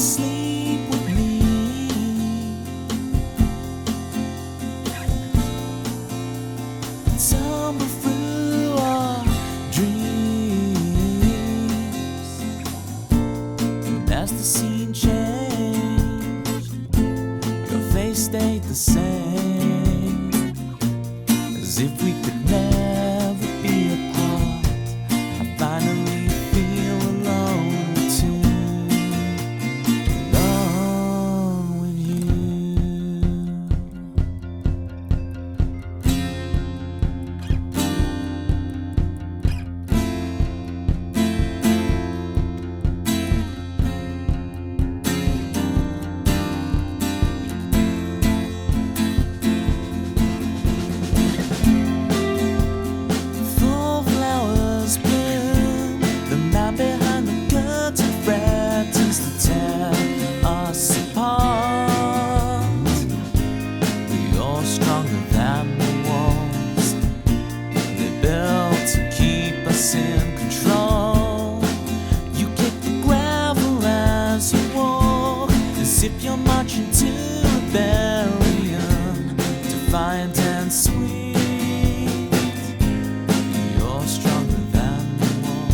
asleep with me. Tumble through our dreams, and as the scene changed, your face stayed the same, as if we could never be apart. I finally feel alone too, alone with you. Full flowers bloom, the man behind the curtain threatens to tear us apart. You're stronger than the walls they built to keep us in control. You kick the gravel as you walk, as if you're marching to rebellion, defiant and sweet. You're stronger than the wall.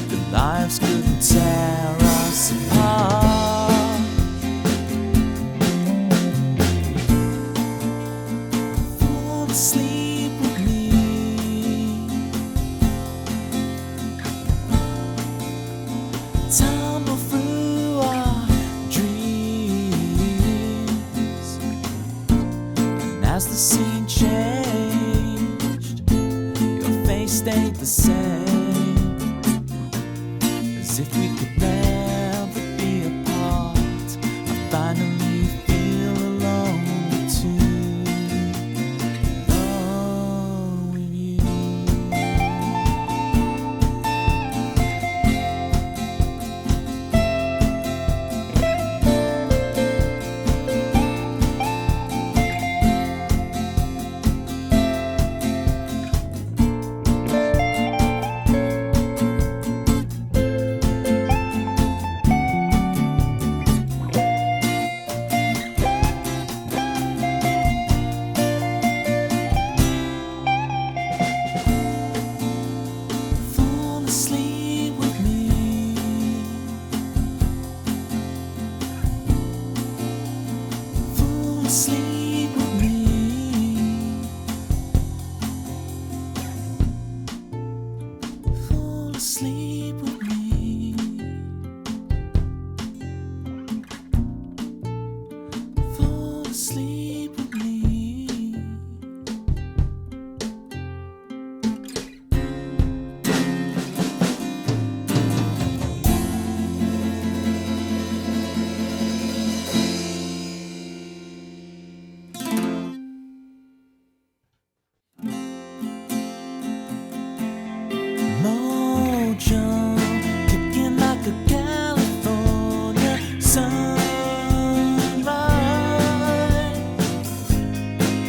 The lives couldn't tear us apart. Fall asleep with me. Tumble through our dreams, and as the scene changed, your face stayed the same, as if we could never be apart. I finally feel alone too, alone with you. Fall asleep with me. Fall asleep with me. Fall asleep with me. Fall asleep with me. Mojo, kicking like a California sunrise.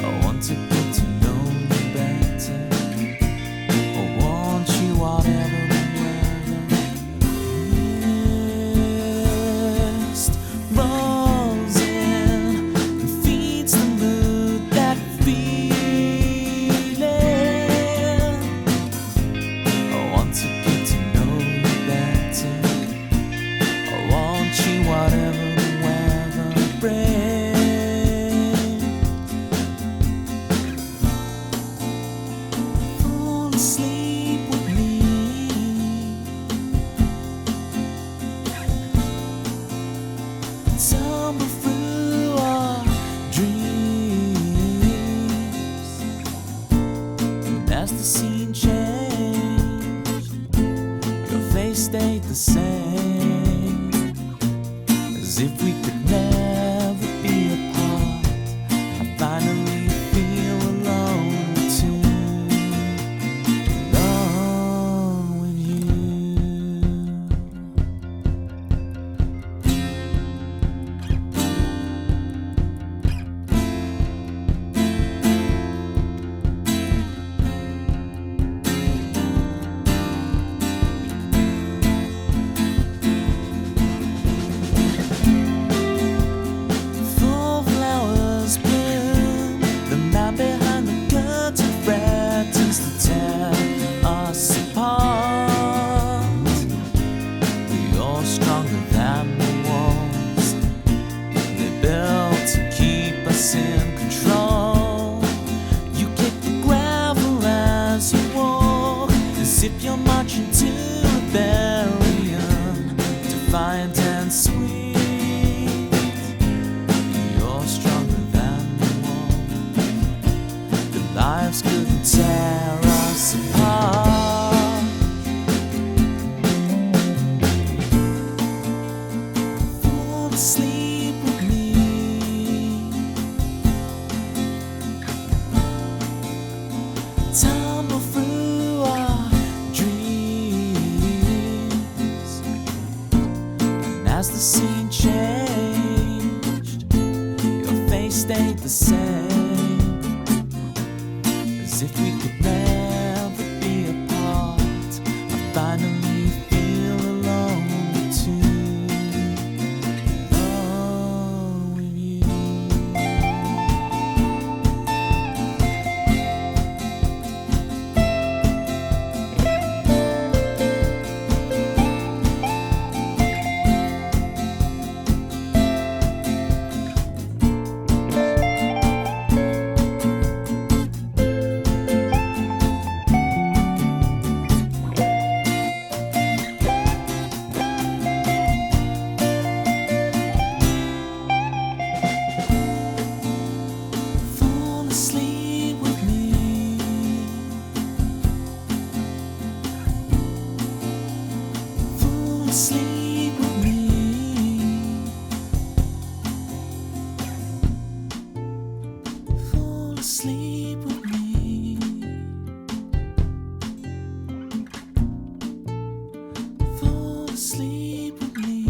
I want to get to know you better. I want you whatever the weather. Mist rolls in and feeds the mood, that feeling. I want to get to know you better. I want you whatever the weather brings. Fall asleep with me. Tumble through our dreams, and as the scene changed, your face stayed the same, as if we could never be apart. I finally feel alone too, alone with you. asleep with me. Tumble through our dreams, and as the scene changed, your face stayed the same, as if we could never be apart. I finally feel alone too, alone with you. Sleep with me. Fall asleep with me. Fall asleep with me. Fall asleep with me.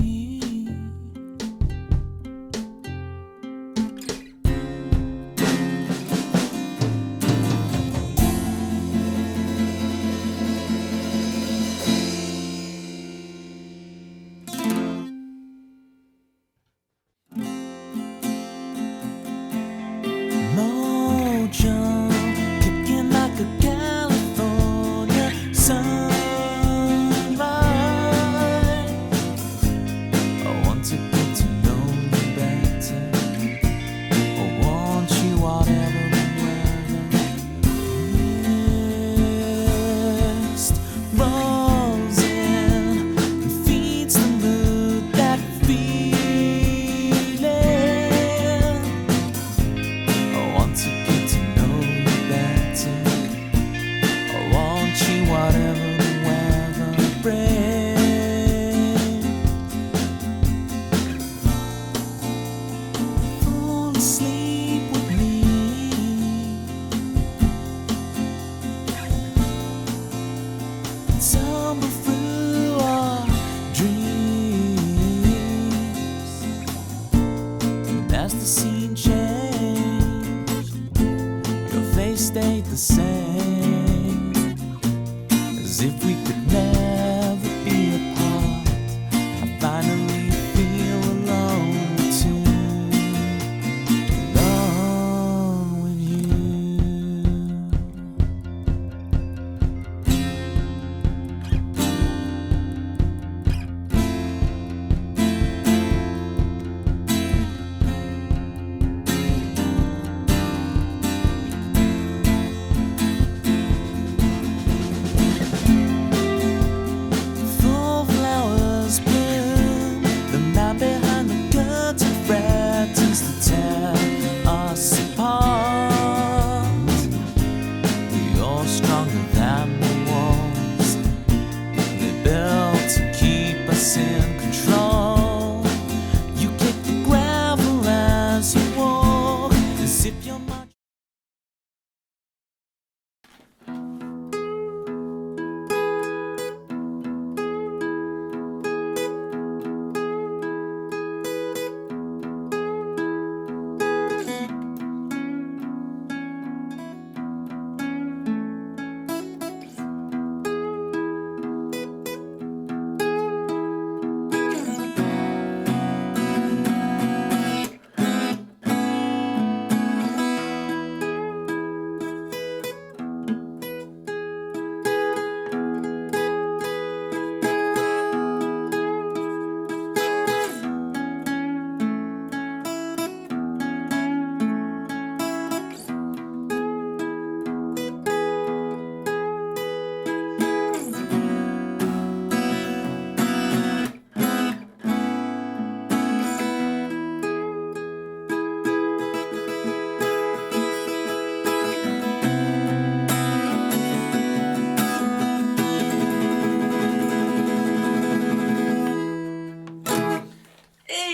Mojo, kicking like a California sunrise. I want to get to know you better. I want you whatever the weather. Mist rolls in and feeds the mood, that feeling. Whatever the weather brings. Fall asleep with me. Tumble through our dreams, and as the scene changed, your face stayed the same, as if we could never be apart. I finally feel alone too, alone with you.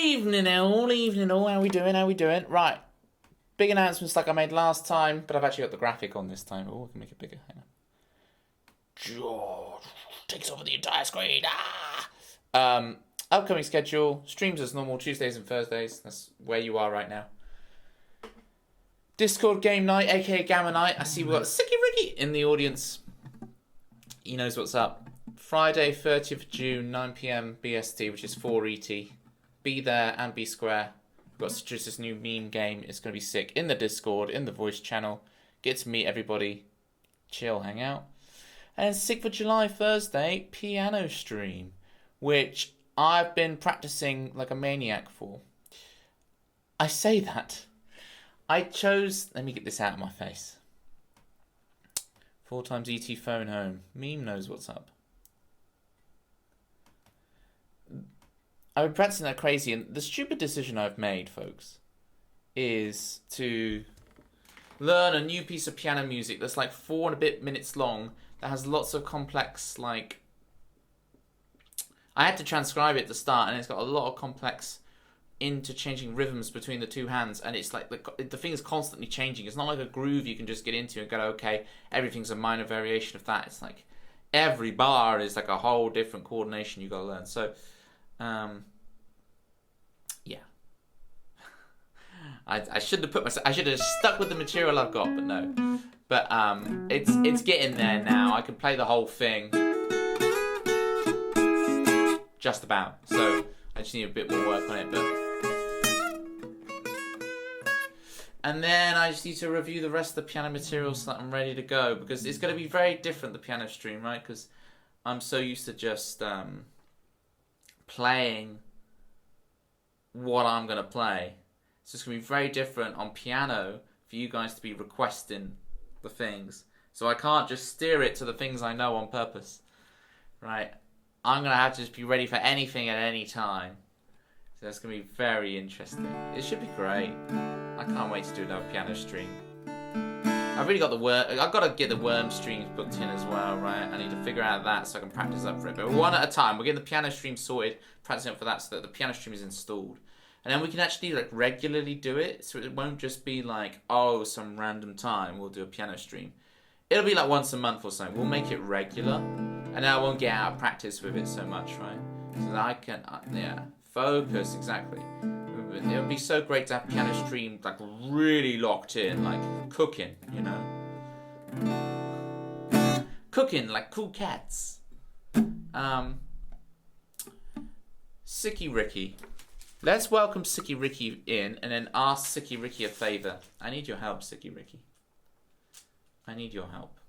Evening all. How we doing? Right. Big announcements like I made last time, but I've actually got the graphic on this time. Oh, I can make it bigger. Hang on. George takes over the entire screen. Upcoming schedule. Streams as normal, Tuesdays and Thursdays. That's where you are right now. Discord game night, aka gamenight. I see we've got Sicky Ricky in the audience. He knows what's up. Friday, 30th of June, 9 PM BST, which is 4 ET. Be there and be square. We've got just this new meme game. It's going to be sick. In the Discord, in the voice channel. Get to meet everybody. Chill, hang out. And 6th of July, Thursday, piano stream. Which I've been practicing like a maniac for. I say that. I chose... Let me get this out of my face. 4 times ET phone home. Meme knows what's up. I've been practicing that crazy, and the stupid decision I've made, folks, is to learn a new piece of piano music that's like 4 and a bit minutes long, that has lots of complex, like... I had to transcribe it at the start, and it's got a lot of complex interchanging rhythms between the two hands, and it's like the thing is constantly changing. It's not like a groove you can just get into and go, okay, everything's a minor variation of that. It's like every bar is like a whole different coordination you got to learn. So yeah, I should have stuck with the material I've got, but no. But it's getting there now. I can play the whole thing just about. So I just need a bit more work on it, but. And then I just need to review the rest of the piano material so that I'm ready to go, because it's going to be very different, the piano stream, right? Because I'm so used to just playing what I'm going to play. So it's going to be very different on piano for you guys to be requesting the things. So I can't just steer it to the things I know on purpose, right? I'm going to have to just be ready for anything at any time. So that's going to be very interesting. It should be great. I can't wait to do another piano stream. I've really got I've got to get the worm streams booked in as well, right? I need to figure out that so I can practice up for it. But one at a time. We're getting the piano stream sorted, practicing up for that so that the piano stream is installed. And then we can actually like regularly do it, so it won't just be like, oh, some random time we'll do a piano stream. It'll be like once a month or something. We'll make it regular, and then I won't get out of practice with it so much, right? So that I can, focus, exactly. It would be so great to have piano stream like really locked in, like cooking, you know? Cooking like cool cats. Sicky Ricky. Let's welcome Sicky Ricky in and then ask Sicky Ricky a favour. I need your help, Sicky Ricky. I need your help.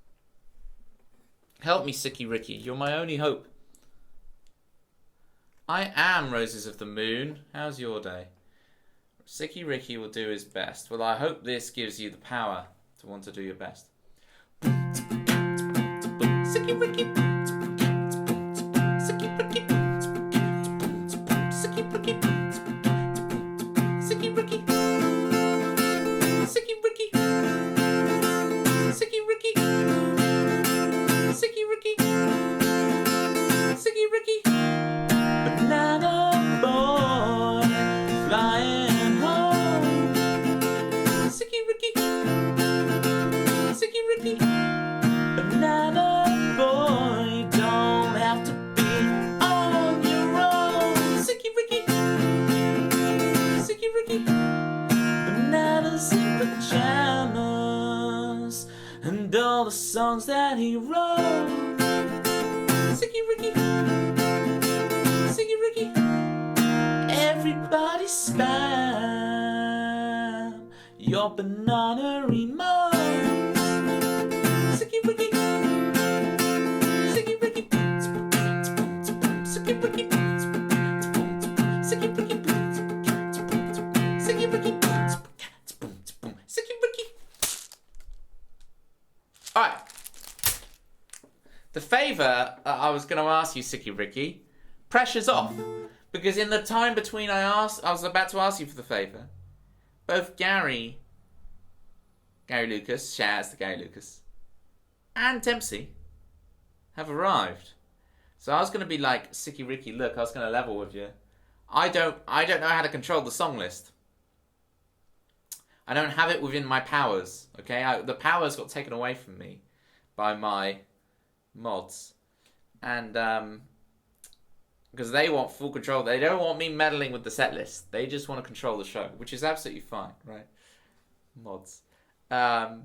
Help me, Sicky Ricky. You're my only hope. I am Roses of the Moon. How's your day? Sicky Ricky will do his best. Well, I hope this gives you the power to want to do your best. Sicky Ricky. Sicky Ricky. Sicky Ricky. Sicky Ricky. Sicky Ricky. Sicky Ricky. Sicky Ricky. Sicky Ricky. Banana boy flying home. Sicky Ricky. Sicky Ricky. Banana boy, don't have to be on your own. Sicky Ricky. Sicky Ricky. Bananas in pajamas and all the songs that he wrote. Sicky Ricky. Sicky Ricky. Everybody spam your banana emotes. Sicky Ricky. Sicky Ricky. Sicky Ricky. Sicky Ricky. Sicky Ricky. Sicky Ricky. Alright. The favour I was going to ask you, Sicky Ricky, pressure's off. Because in the time between I was about to ask you for the favour, both Gary Lucas, shout out to Gary Lucas, and Dempsey have arrived. So I was going to be like, Sicky Ricky, look, I was going to level with you. I don't know how to control the song list. I don't have it within my powers. Okay, the powers got taken away from me by my mods, and because they want full control. They don't want me meddling with the set list. They just want to control the show, which is absolutely fine, right? Mods. But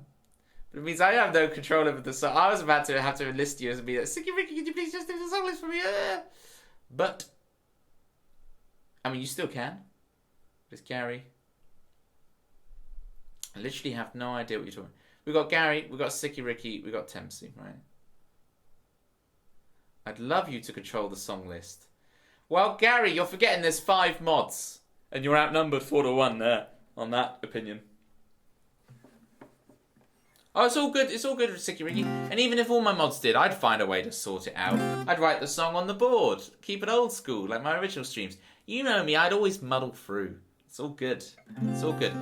it means I have no control over the song. I was about to have to enlist you and be like, Sicky Ricky, could you please just do the song list for me? But, I mean, you still can. Just Gary. I literally have no idea what you're talking about. We got Gary, we got Sicky Ricky, we got Tempsy, right? I'd love you to control the song list. Well, Gary, you're forgetting there's 5 mods. And you're outnumbered 4-1 there, on that opinion. Oh, it's all good. It's all good with Sicky Ricky. And even if all my mods did, I'd find a way to sort it out. I'd write the song on the board. Keep it old school, like my original streams. You know me, I'd always muddle through. It's all good. It's all good.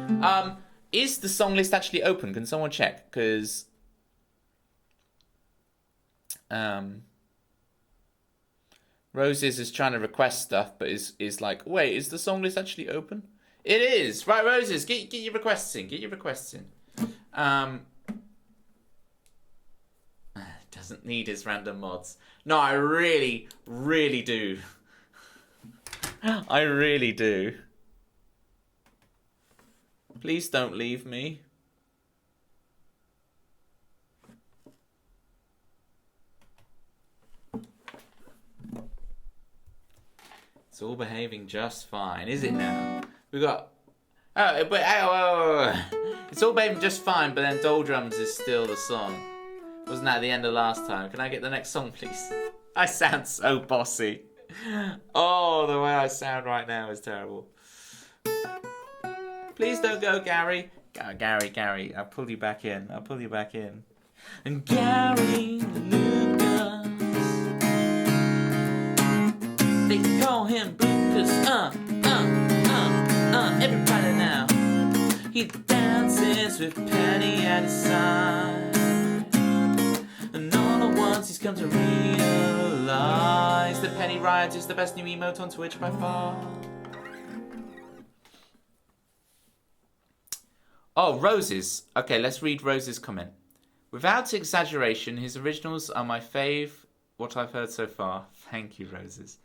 Is the song list actually open? Can someone check? Because... Roses is trying to request stuff, but is like, wait, is the song list actually open? It is! Right, Roses, get your requests in. Get your requests in. Doesn't need his random mods. No, I really, really do. I really do. Please don't leave me. It's all behaving just fine, is it now? We got... Oh, but... It's all behaving just fine, but then Doldrums is still the song. Wasn't that the end of last time? Can I get the next song, please? I sound so bossy. Oh, the way I sound right now is terrible. Please don't go, Gary. Gary, I'll pull you back in. I'll pull you back in. And Gary Lucas, they call him Lucas. Everybody now. He dances with Penny at his side. And all at once he's come to realize that Penny Riot is the best new emote on Twitch by far. Oh, Roses. Okay, let's read Rose's comment. Without exaggeration, his originals are my fave, what I've heard so far. Thank you, Roses.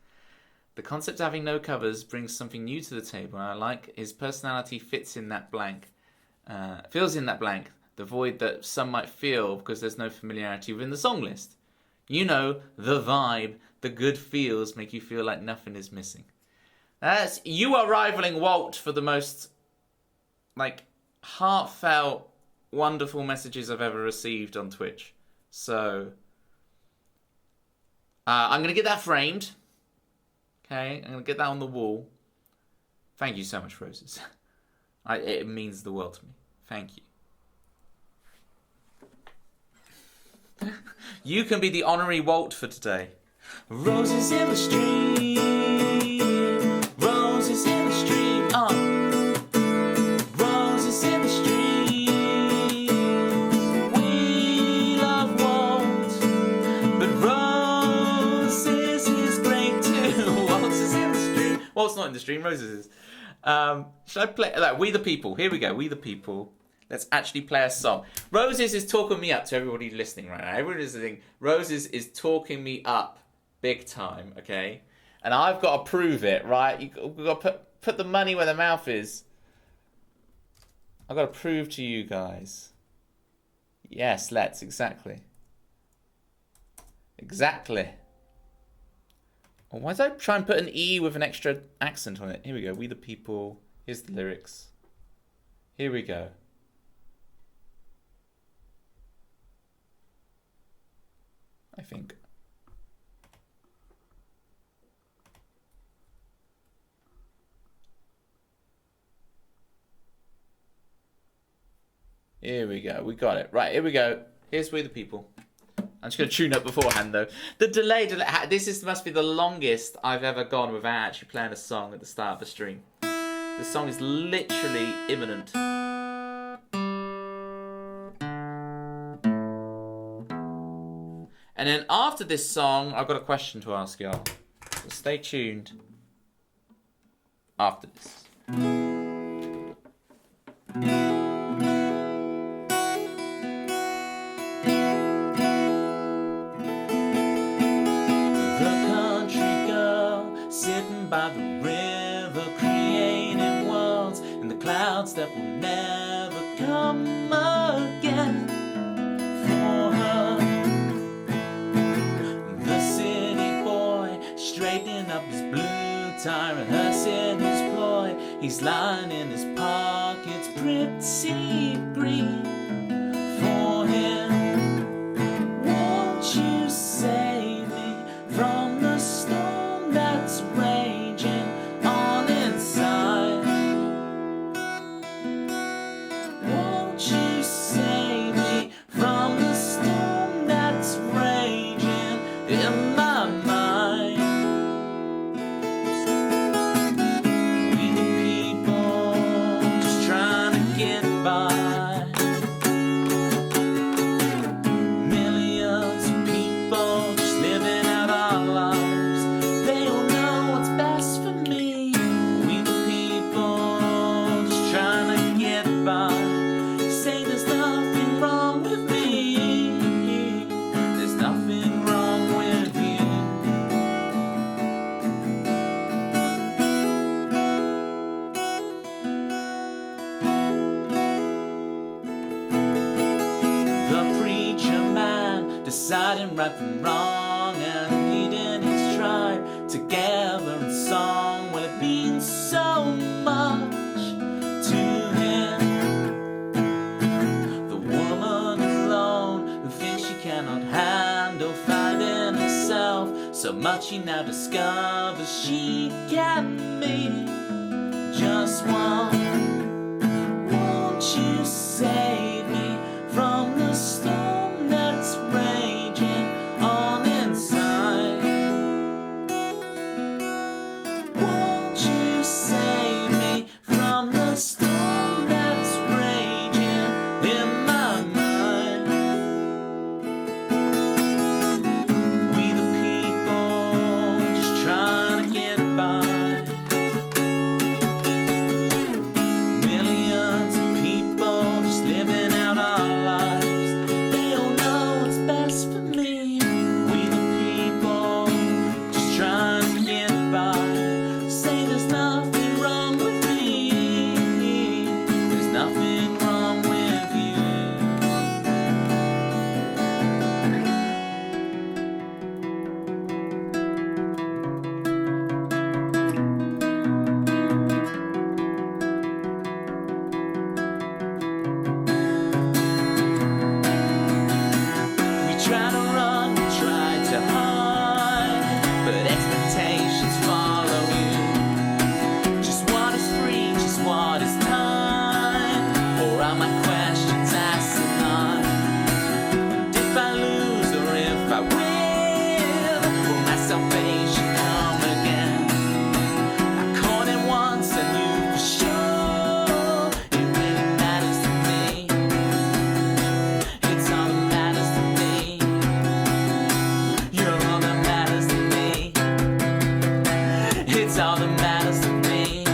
The concept of having no covers brings something new to the table, and I like his personality fits in that blank. Fills in that blank, the void that some might feel because there's no familiarity within the song list. You know, the vibe, the good feels make you feel like nothing is missing. You are rivaling Walt for the most, like, heartfelt, wonderful messages I've ever received on Twitch. So, I'm going to get that framed. Okay, I'm going to get that on the wall. Thank you so much, Roses. It means the world to me. Thank you. You can be the honorary Walt for today. Roses in the stream. Roses in the stream. Roses in the stream. We love Walt, but Roses is great too. Waltz is in the stream. Walt's not in the stream. Roses is. Should I play like We the People? Here we go. We the People. Let's actually play a song. Roses is talking me up to everybody listening right now. Everybody listening. Roses is talking me up big time, okay? And I've got to prove it, right? You've got to put the money where the mouth is. I've got to prove to you guys. Yes, let's. Exactly. Exactly. Well, why did I try and put an E with an extra accent on it? Here we go. We the People. Here's the lyrics. Here we go. I think. Here we go. We got it. Right, here we go. Here's We the People. I'm just going to tune up beforehand, though. The delay. This must be the longest I've ever gone without actually playing a song at the start of the stream. The song is literally imminent. And then after this song, I've got a question to ask y'all. So stay tuned. after this. The country girl sitting by the river, creating worlds in the clouds that will never come again. For her, the city boy straightening up his blue tie, rehearsing his ploy. He's lying in his pockets, pretty green. For him, won't you save me from the storm that's raging on inside? Won't you save me from the storm that's raging in my mind? We the people just trying to get by. Millions of people just living out our lives. They don't know what's best for me. We the people just trying to get by. Say there's nothing wrong with me. There's nothing wrong with you. The preacher man deciding right from wrong and leading his tribe together in song. Well, it means so much to him. The woman alone who thinks she cannot handle finding herself so much, she now discovers she can be just one. Won't you save me from the storm that's raging on inside? Won't you save me from the storm that's raging in my mind? We the people just trying to get by. Millions of people just living out our lives. They don't know what's best for me. We the people just trying to get by. Say there's nothing wrong with me. There's nothing wrong with you. We try to run, we try to hide, but expectations follow you. Just what is free, just what is time? Or are my questions asinine? And if I lose or if I win, will my salvation come again? I caught it once, I knew for sure it really matters to me. It's all that matters to me. You're all that matters to me. It's all that matters to me.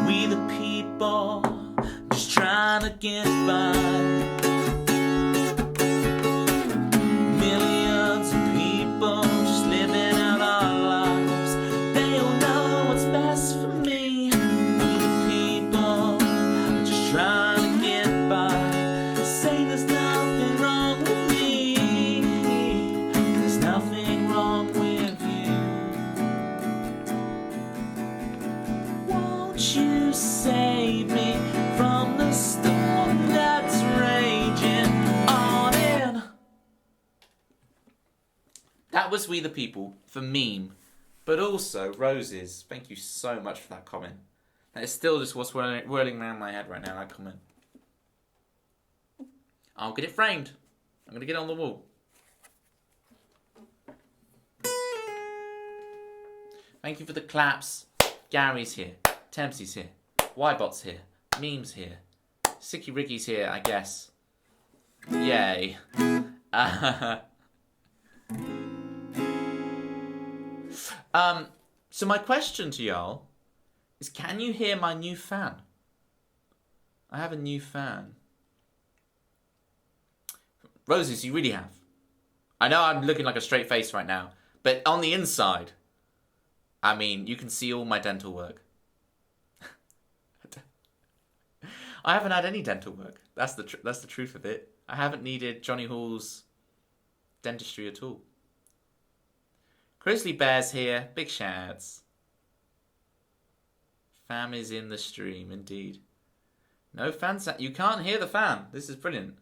We the people just trying to get by. Millions of people just living out our lives. They don't know what's best for me. We the people just trying to get by. Say there's nothing wrong with me. There's nothing wrong with you. Won't you save me from the storm that's raging on in? That was We the People for Meme. But also, Roses, thank you so much for that comment. That is still just what's whirling around my head right now, that comment. I'll get it framed. I'm going to get it on the wall. Thank you for the claps. Gary's here. Tempsy's here. Ybot's here. Meme's here. Sicky Ricky's here, I guess. Yay. So my question to y'all is, can you hear my new fan? I have a new fan. Roses, you really have. I know I'm looking like a straight face right now, but on the inside, I mean, you can see all my dental work. I haven't had any dental work. That's the truth of it. I haven't needed Johnny Hall's dentistry at all. Grizzly Bear's here. Big shouts. Fam is in the stream, indeed. No fan sound. You can't hear the fan. This is brilliant.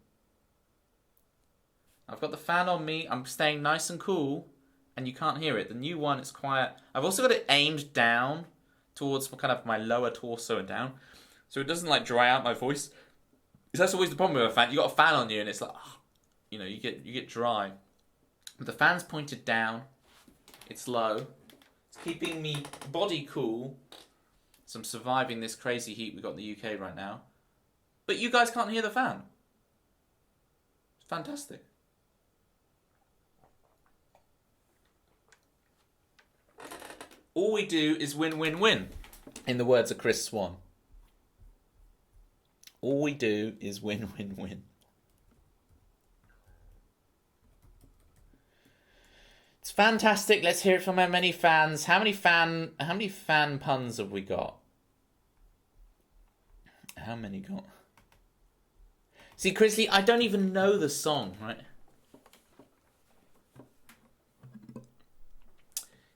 I've got the fan on me. I'm staying nice and cool, and you can't hear it. The new one is quiet. I've also got it aimed down towards kind of my lower torso and down, so it doesn't like dry out my voice. Because that's always the problem with a fan. You got a fan on you, and it's like, you know, you get dry. But the fan's pointed down. It's low. It's keeping me body cool. So I'm surviving this crazy heat we got in the UK right now. But you guys can't hear the fan. It's fantastic. All we do is win, win, win. In the words of Chris Swan. All we do is win, win, win. It's fantastic. Let's hear it from our many fans. How many fan puns have we got? How many got? See, Chrisley, I don't even know the song, right?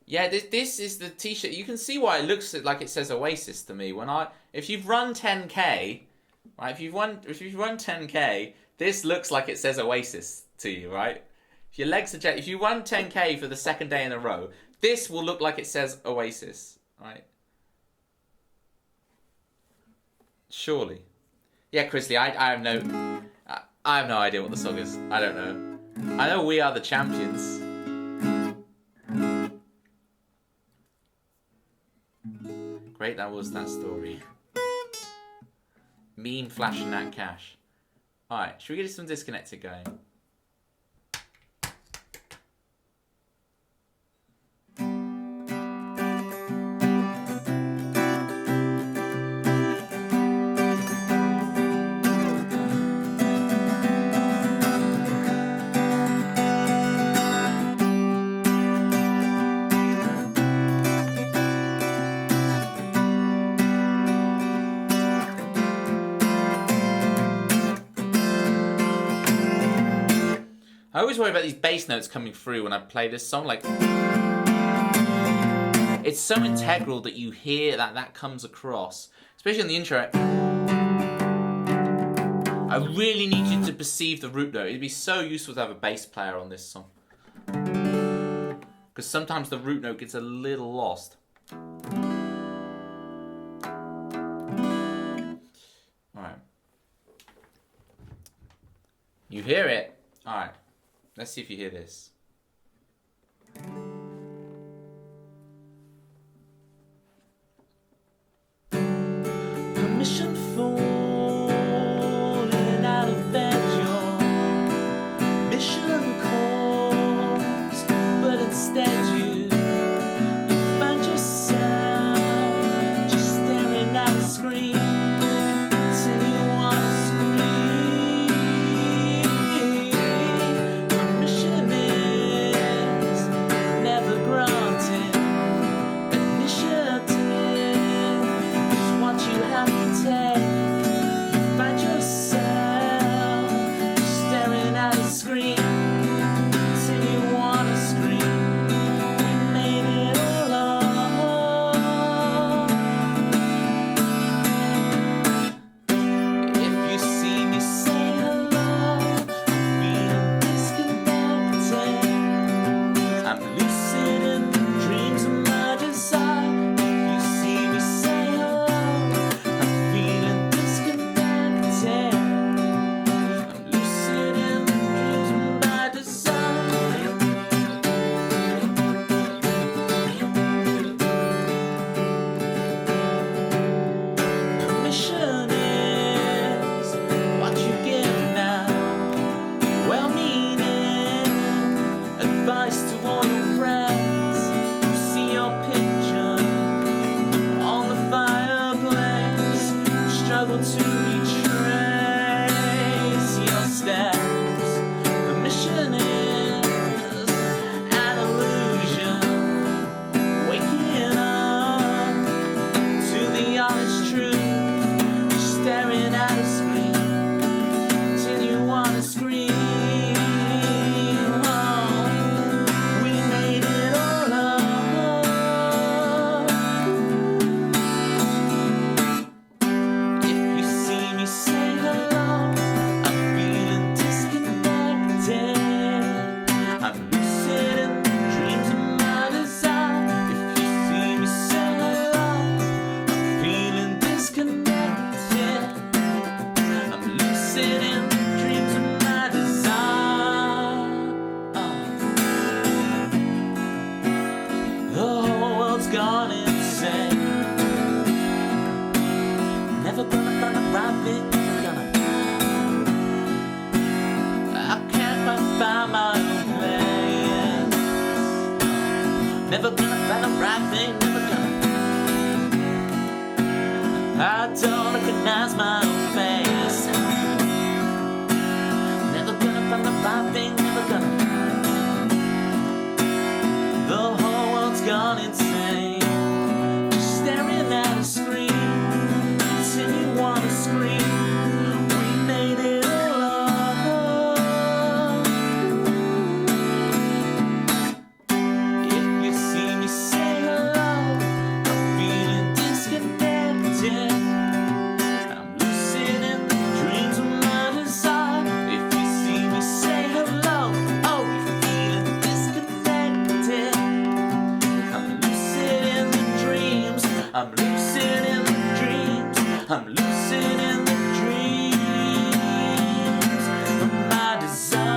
Yeah, this is the t-shirt. You can see why it looks like it says Oasis to me. If you've run 10k, right? If you've run 10k, this looks like it says Oasis to you, right? If your legs are jet, if you run 10k for the second day in a row, this will look like it says Oasis, right? Surely. Yeah, Chrisley, I have no idea what the song is. I don't know. I know We Are the Champions. Great, that was that story. Meme flashing that cash. Alright, should we get some Disconnected going? I always worry about these bass notes coming through when I play this song. Like, it's so integral that you hear that comes across, especially in the intro. I really need you to perceive the root note. It'd be so useful to have a bass player on this song, because sometimes the root note gets a little lost. All right, you hear it. All right. Let's see if you hear this. Permission falling out of bed, your mission calls, but instead you find yourself just staring at the screen till you want to scream. I don't recognize my own face. Never gonna find the right thing, never gonna. The whole world's gone insane. Just staring at a screen. Till you wanna scream. We made it alone. If you see me say hello, I'm feeling disconnected. I'm lucid in the dreams of my desire. If you see me say hello, oh, you're feeling disconnected. I'm lucid in the dreams. I'm lucid in the dreams. I'm lucid in the dreams of my desire.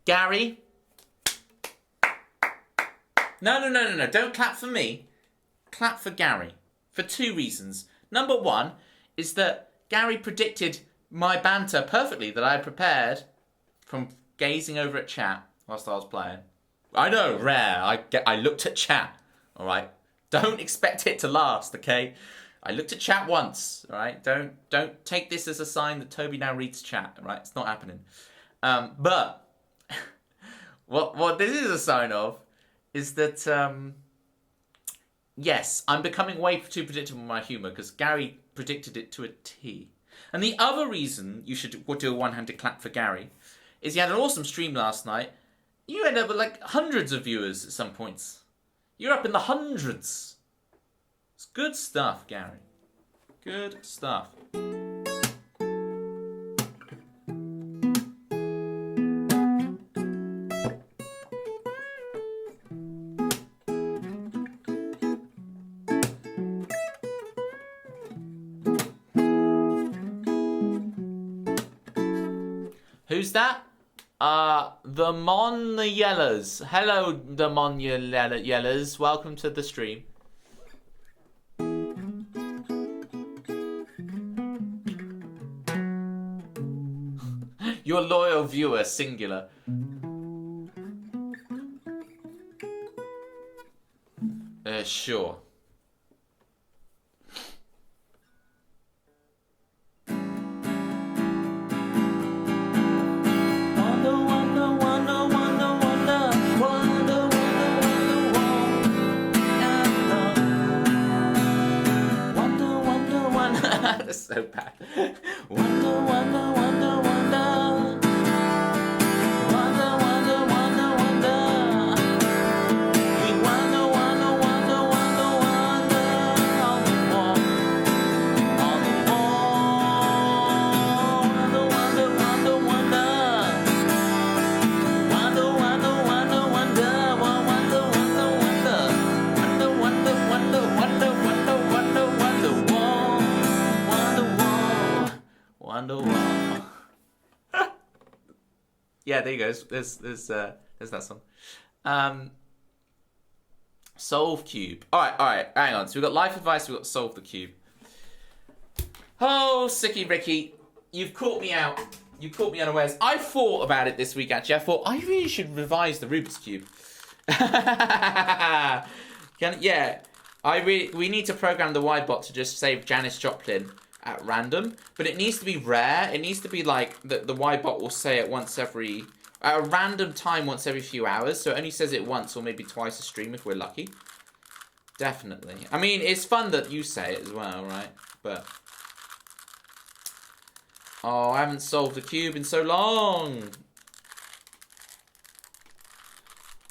Gary? No. Don't clap for me. Clap for Gary. For two reasons. Number one is that Gary predicted my banter perfectly that I had prepared from gazing over at chat whilst I was playing. I know, rare. I looked at chat. All right. Don't expect it to last, okay? I looked at chat once, all right? Don't take this as a sign that Toby now reads chat, all right? It's not happening. But what this is a sign of is that, yes, I'm becoming way too predictable in my humour because Gary predicted it to a T. And the other reason you should do a one-handed clap for Gary is he had an awesome stream last night. You ended up with like hundreds of viewers at some points. You're up in the hundreds. It's good stuff, Gary. Good stuff. Who's that? The Mon-Yellers. Hello, the Mon-Yellers. Welcome to the stream. Your loyal viewer, singular. Sure. That's so bad. Wonder, wonder, wonder, wonder. Wonder, wonder, wonder, wonder. We wonder, wonder, wonder, wonder, wonder. On the wall. On the wall. Wonder, wonder, wonder, wonder. Wonder, wonder, wonder, wonder. Wonder, wonder, wonder. Wonder, wonder, wonder, wonder, wonder, wonder, wonder, wall. Wonderwall. Yeah, there you go. There's that song. Solve cube. All right. Hang on. So we've got life advice. We've got solve the cube. Oh, Sicky Ricky, you've caught me out. You caught me unawares. I thought about it this week. Actually, I thought I really should revise the Rubik's cube. We need to program the Ybot to just save Janis Joplin at random, but it needs to be rare. It needs to be like the Ybot will say it at a random time once every few hours, so it only says it once or maybe twice a stream if we're lucky. Definitely. I mean, it's fun that you say it as well, right? But oh, I haven't solved a cube in so long.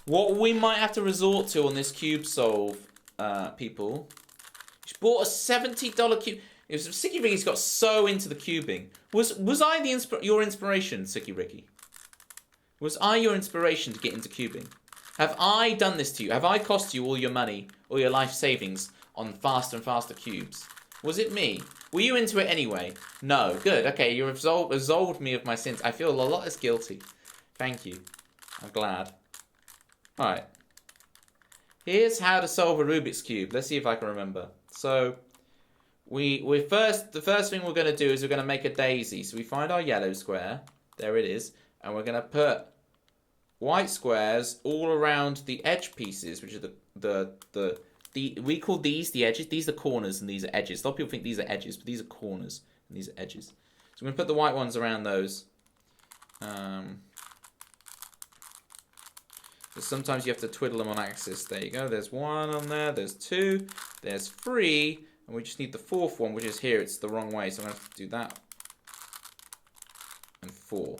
What we might have to resort to on this cube solve, people. She bought a $70 cube. It was Sicky Ricky's got so into the cubing. Was I your inspiration, Sicky Ricky? Was I your inspiration to get into cubing? Have I done this to you? Have I cost you all your money, all your life savings on faster and faster cubes? Was it me? Were you into it anyway? No. Good. Okay, you absolved me of my sins. I feel a lot less guilty. Thank you. I'm glad. Alright. Here's how to solve a Rubik's Cube. Let's see if I can remember. So, the first thing we're going to do is we're going to make a daisy. So we find our yellow square. There it is. And we're going to put white squares all around the edge pieces, which are we call these the edges. These are corners and these are edges. A lot of people think these are edges, but these are corners and these are edges. So we're going to put the white ones around those. Sometimes you have to twiddle them on axis. There you go. There's one on there. There's two. There's three. And we just need the fourth one, which is here. It's the wrong way. So I'm going to have to do that. And 4.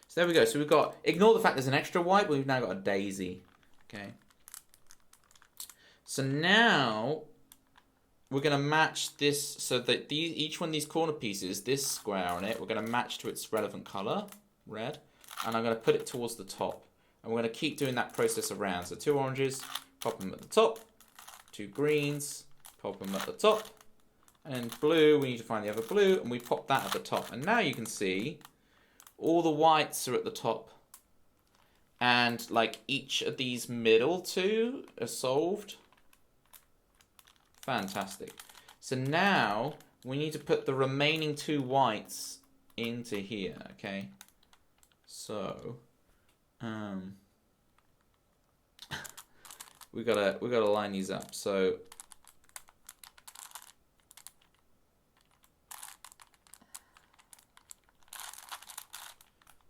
So there we go. So we've got, ignore the fact there's an extra white, but we've now got a daisy. Okay. So now we're going to match this so that each one of these corner pieces, this square on it, we're going to match to its relevant color, red. And I'm going to put it towards the top. And we're going to keep doing that process around. So 2 oranges, pop them at the top. 2 greens, pop them at the top. And blue, we need to find the other blue, and we pop that at the top. And now you can see all the whites are at the top. And like each of these middle 2 are solved. Fantastic. So now we need to put the remaining 2 whites into here, okay? So we gotta line these up. So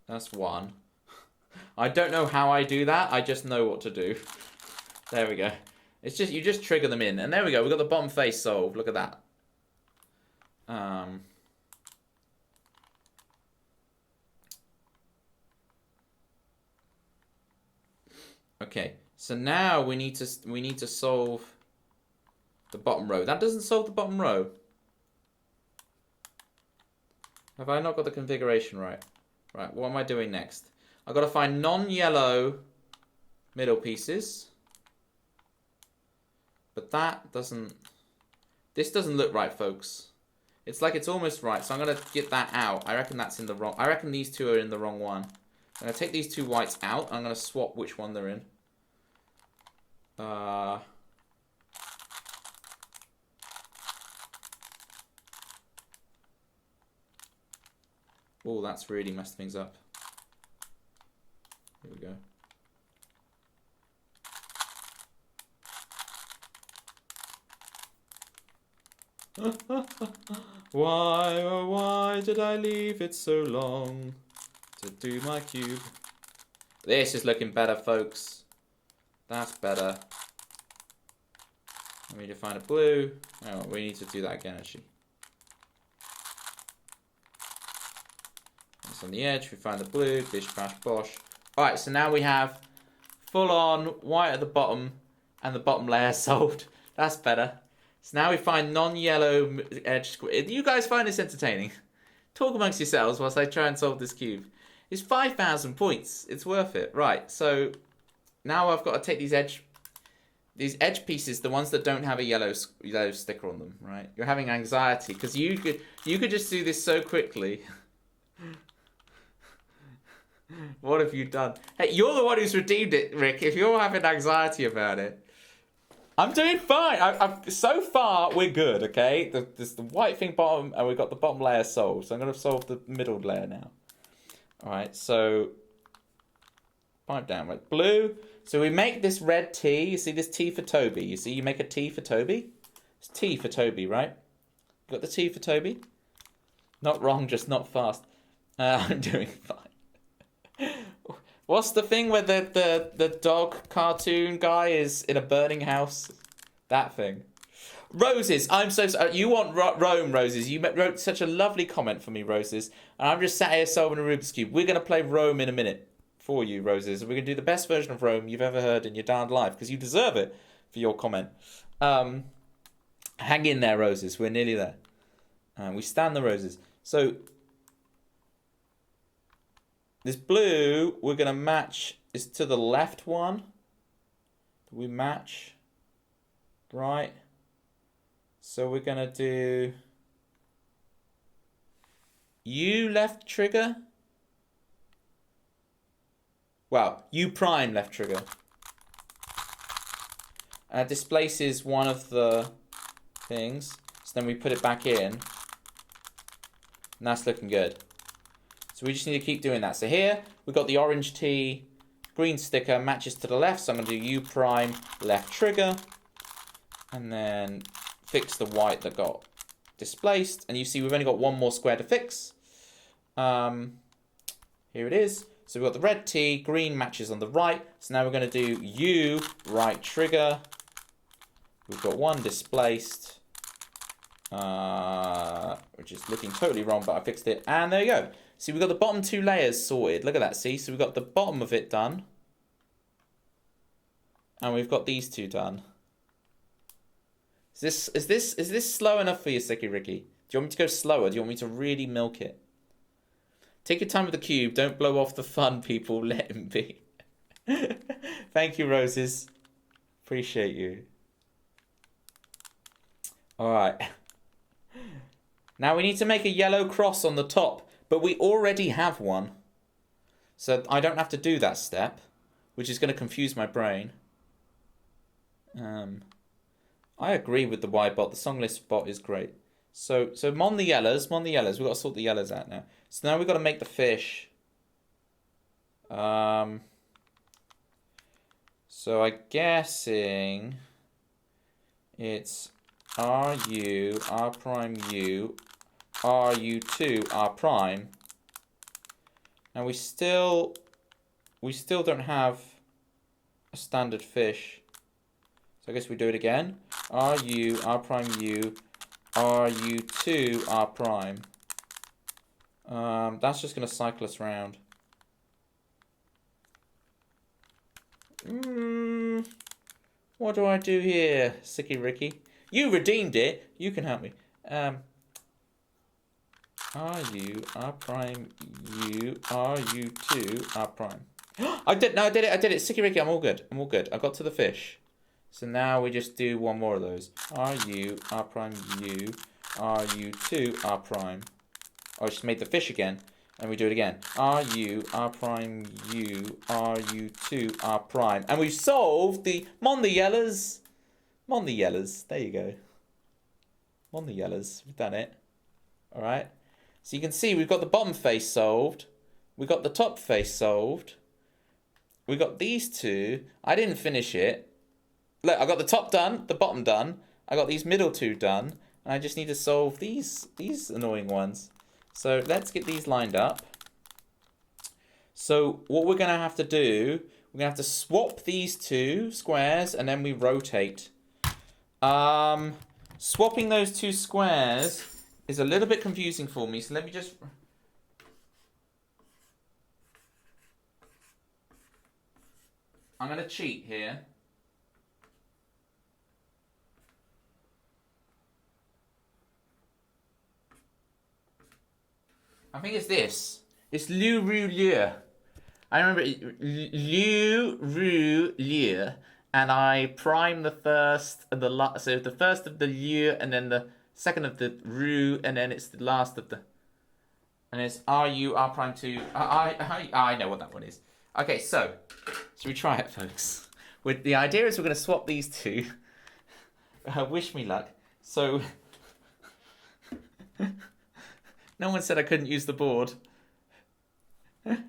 that's 1. I don't know how I do that. I just know what to do. There we go. It's just, you just trigger them in. And there we go. We've got the bottom face solved. Look at that. Okay. So now we need to solve the bottom row. That doesn't solve the bottom row. Have I not got the configuration right? Right, what am I doing next? I've got to find non-yellow middle pieces. But that doesn't... This doesn't look right, folks. It's like it's almost right, so I'm going to get that out. I reckon that's in the wrong... I reckon these 2 are in the wrong one. I'm going to take these 2 whites out. I'm going to swap which one they're in. Oh, that's really messed things up. Here we go. Why, oh why did I leave it so long to do my cube? This is looking better, folks. That's better. We need to find a blue. Oh, we need to do that again, actually. It's on the edge. We find the blue. Bish, bash, bosh. Alright, so now we have full-on white at the bottom and the bottom layer solved. That's better. So now we find non-yellow edge square. Do you guys find this entertaining? Talk amongst yourselves whilst I try and solve this cube. It's 5,000 points. It's worth it. Right, so now I've got to take these edge pieces, the ones that don't have a yellow sticker on them, right? You're having anxiety because you could just do this so quickly. What have you done? Hey, you're the one who's redeemed it, Rick. If you're having anxiety about it. I'm doing fine. So far, we're good, okay? There's the white thing bottom, and we've got the bottom layer solved. So I'm going to solve the middle layer now. All right, so pipe down, right? Blue. So we make this red T. You see this T for Toby. You see you make a T for Toby? It's T for Toby, right? Got the T for Toby? Not wrong, just not fast. I'm doing fine. What's the thing where the dog cartoon guy is in a burning house? That thing. Roses, I'm so sorry. You want Rome, Roses. You wrote such a lovely comment for me, Roses. And I'm just sat here solving a Rubik's Cube. We're going to play Rome in a minute for you, Roses. We're going to do the best version of Rome you've ever heard in your darned life because you deserve it for your comment. Hang in there, Roses. We're nearly there. We stand the Roses. So This blue, we're going to match, is to the left one. We match. Right. So we're going to do U left trigger. Well, U prime left trigger. And it displaces one of the things. So then we put it back in. And that's looking good. So we just need to keep doing that. So here, we've got the orange T, green sticker, matches to the left. So I'm going to do U prime left trigger. And then fix the white that got displaced. And you see we've only got one more square to fix. Here it is. So we've got the red T, green matches on the right. So now we're going to do U right trigger. We've got one displaced. Which is looking totally wrong, but I fixed it. And there you go. See, we've got the bottom two layers sorted. Look at that, see? So we've got the bottom of it done. And we've got these two done. Is this slow enough for you, Sicky Ricky? Do you want me to go slower? Do you want me to really milk it? Take your time with the cube. Don't blow off the fun, people. Let him be. Thank you, Roses. Appreciate you. All right. Now we need to make a yellow cross on the top, but we already have one. So I don't have to do that step, which is going to confuse my brain. I agree with the Y bot. The song list bot is great. So mon the yellows. We've got to sort the yellows out now. So now we've got to make the fish. So I'm guessing it's RU, R prime U, RU2, R prime. And we still don't have a standard fish. So I guess we do it again. RU, R prime U, RU2, R prime. That's just going to cycle us around. What do I do here, Sicky Ricky? You redeemed it. You can help me. RU, R prime, U, RU2, R prime. I did it. Sicky Ricky, I'm all good. I got to the fish. So now we just do one more of those. RU, R prime, U, RU2, R prime. Oh, I just made the fish again. And we do it again. RU, R prime, U, RU2, R prime. And we've solved the mon the yellers. Mon the yellers. There you go. Mon the yellers. We've done it. Alright. So you can see we've got the bottom face solved. We got the top face solved. We got these two. I didn't finish it. Look, I got the top done, the bottom done. I got these middle two done. And I just need to solve these annoying ones. So let's get these lined up. So what we're going to have to do, we're going to have to swap these two squares and then we rotate. Swapping those two squares is a little bit confusing for me. So let me just... I'm going to cheat here. I think it's this. It's Liu Ru Liu. I remember Liu Ru Liu, and I prime the first and the last. So the first of the Liu, and then the second of the Ru, and then it's the last of the. And it's RU R prime 2. I know what that one is. Okay, so should we try it, folks? With the idea is we're going to swap these two. Wish me luck. So. No one said I couldn't use the board.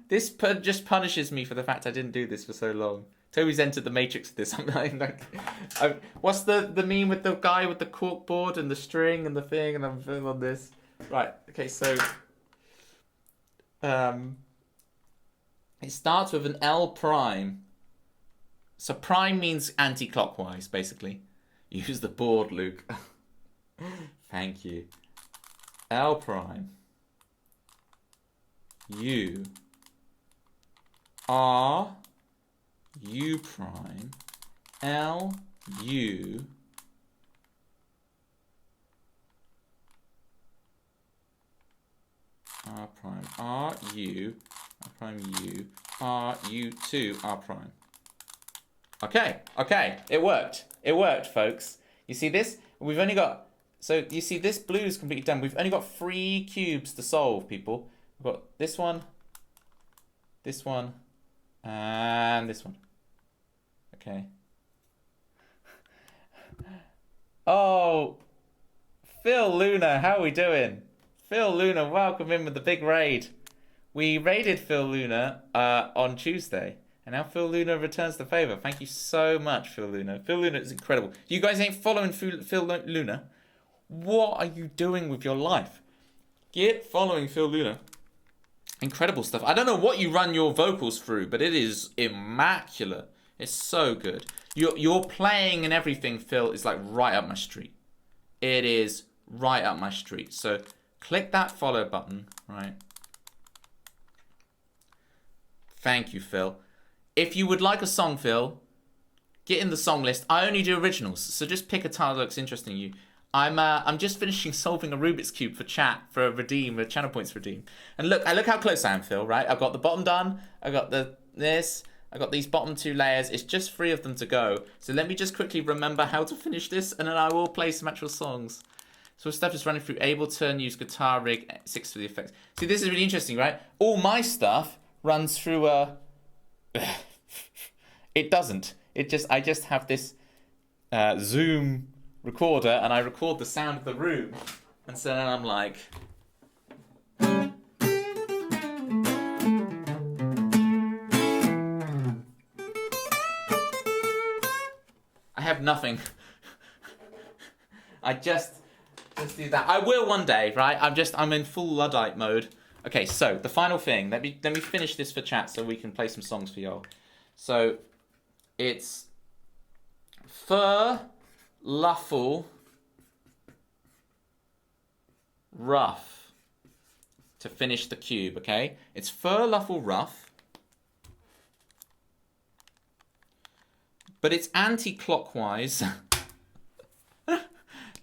This just punishes me for the fact I didn't do this for so long. Toby's entered the matrix of this. What's the meme with the guy with the cork board and the string and the thing, and I'm filling on this. Right, okay, so... it starts with an L prime. So prime means anti-clockwise, basically. Use the board, Luke. Thank you. L prime. U. R. U prime. L. U. R prime. R. U. R prime U, R, U2, R prime. Okay, it worked. It worked, folks. You see this? We've only got, so you see this blue is completely done. We've only got 3 cubes to solve, people. We've got this one, and this one. Okay. Oh, Phil Luna, how are we doing? Phil Luna, welcome in with the big raid. We raided Phil Luna on Tuesday, and now Phil Luna returns the favor. Thank you so much, Phil Luna. Phil Luna is incredible. You guys ain't following Phil Luna? What are you doing with your life? Get following Phil Luna. Incredible stuff. I don't know what you run your vocals through, but it is immaculate. It's so good. Your playing and everything, Phil, is like right up my street. It is right up my street. So click that follow button, right? Thank you, Phil. If you would like a song, Phil, get in the song list. I only do originals, so just pick a title that looks interesting to you. I'm just finishing solving a Rubik's Cube for chat, for a channel points redeem. And look how close I am, Phil, right? I've got the bottom done. I've got this. I've got these bottom 2 layers. It's just 3 of them to go. So let me just quickly remember how to finish this, and then I will play some actual songs. So stuff is running through Ableton, use guitar rig, 6 for the effects. See, this is really interesting, right? All my stuff runs through it doesn't. I just have this Zoom recorder, and I record the sound of the room, and so then I'm like, I have nothing. I just do that. I will one day, right? I'm in full Luddite mode. Okay, so the final thing. Let me finish this for chat so we can play some songs for y'all. So it's fur, luffle, rough to finish the cube, okay? It's fur, luffle, rough. But it's anti-clockwise.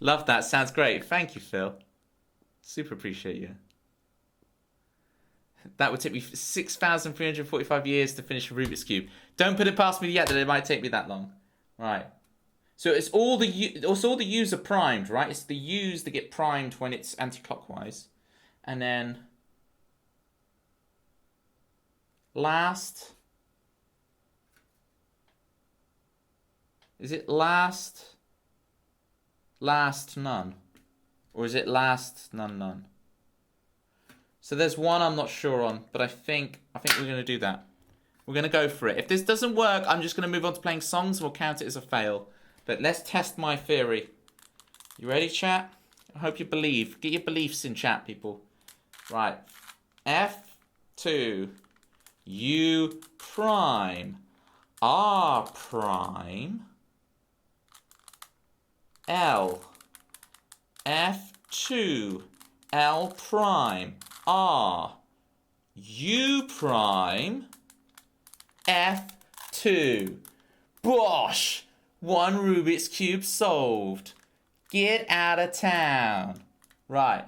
Love that. Sounds great. Thank you, Phil. Super appreciate you. That would take me 6,345 years to finish a Rubik's Cube. Don't put it past me yet that it might take me that long. Right. So it's all the U's are primed, right? It's the U's that get primed when it's anti-clockwise. And then last. Is it last none? Or is it last none? So there's one I'm not sure on, but I think we're going to do that. We're going to go for it. If this doesn't work, I'm just going to move on to playing songs and we'll count it as a fail. But let's test my theory. You ready, chat? I hope you believe. Get your beliefs in chat, people. Right. F2, U prime, R prime, L, F2, L prime, R, U prime, F2. Bosh! 1 Rubik's Cube solved. Get out of town. Right.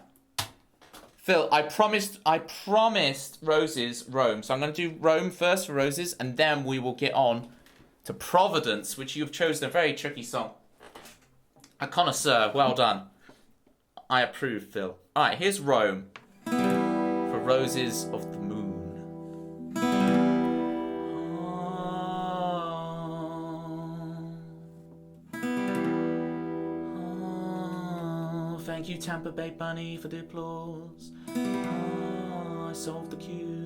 Phil, I promised Roses Rome. So I'm going to do Rome first for Roses, and then we will get on to Providence, which you've chosen a very tricky song. A connoisseur, well done. I approve, Phil. Alright, here's Rome for Roses of the Moon. Thank you, Tampa Bay Bunny, for the applause. I solved the cube.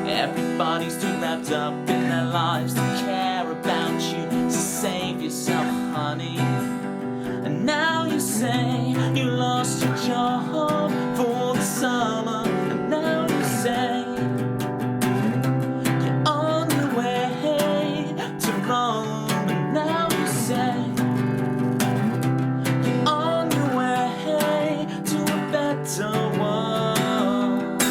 Everybody's too wrapped up in their lives to care about you, so save yourself, honey. you lost your job for the summer, and now you say you're on your way to Rome, and now you say you're on your way to a better world.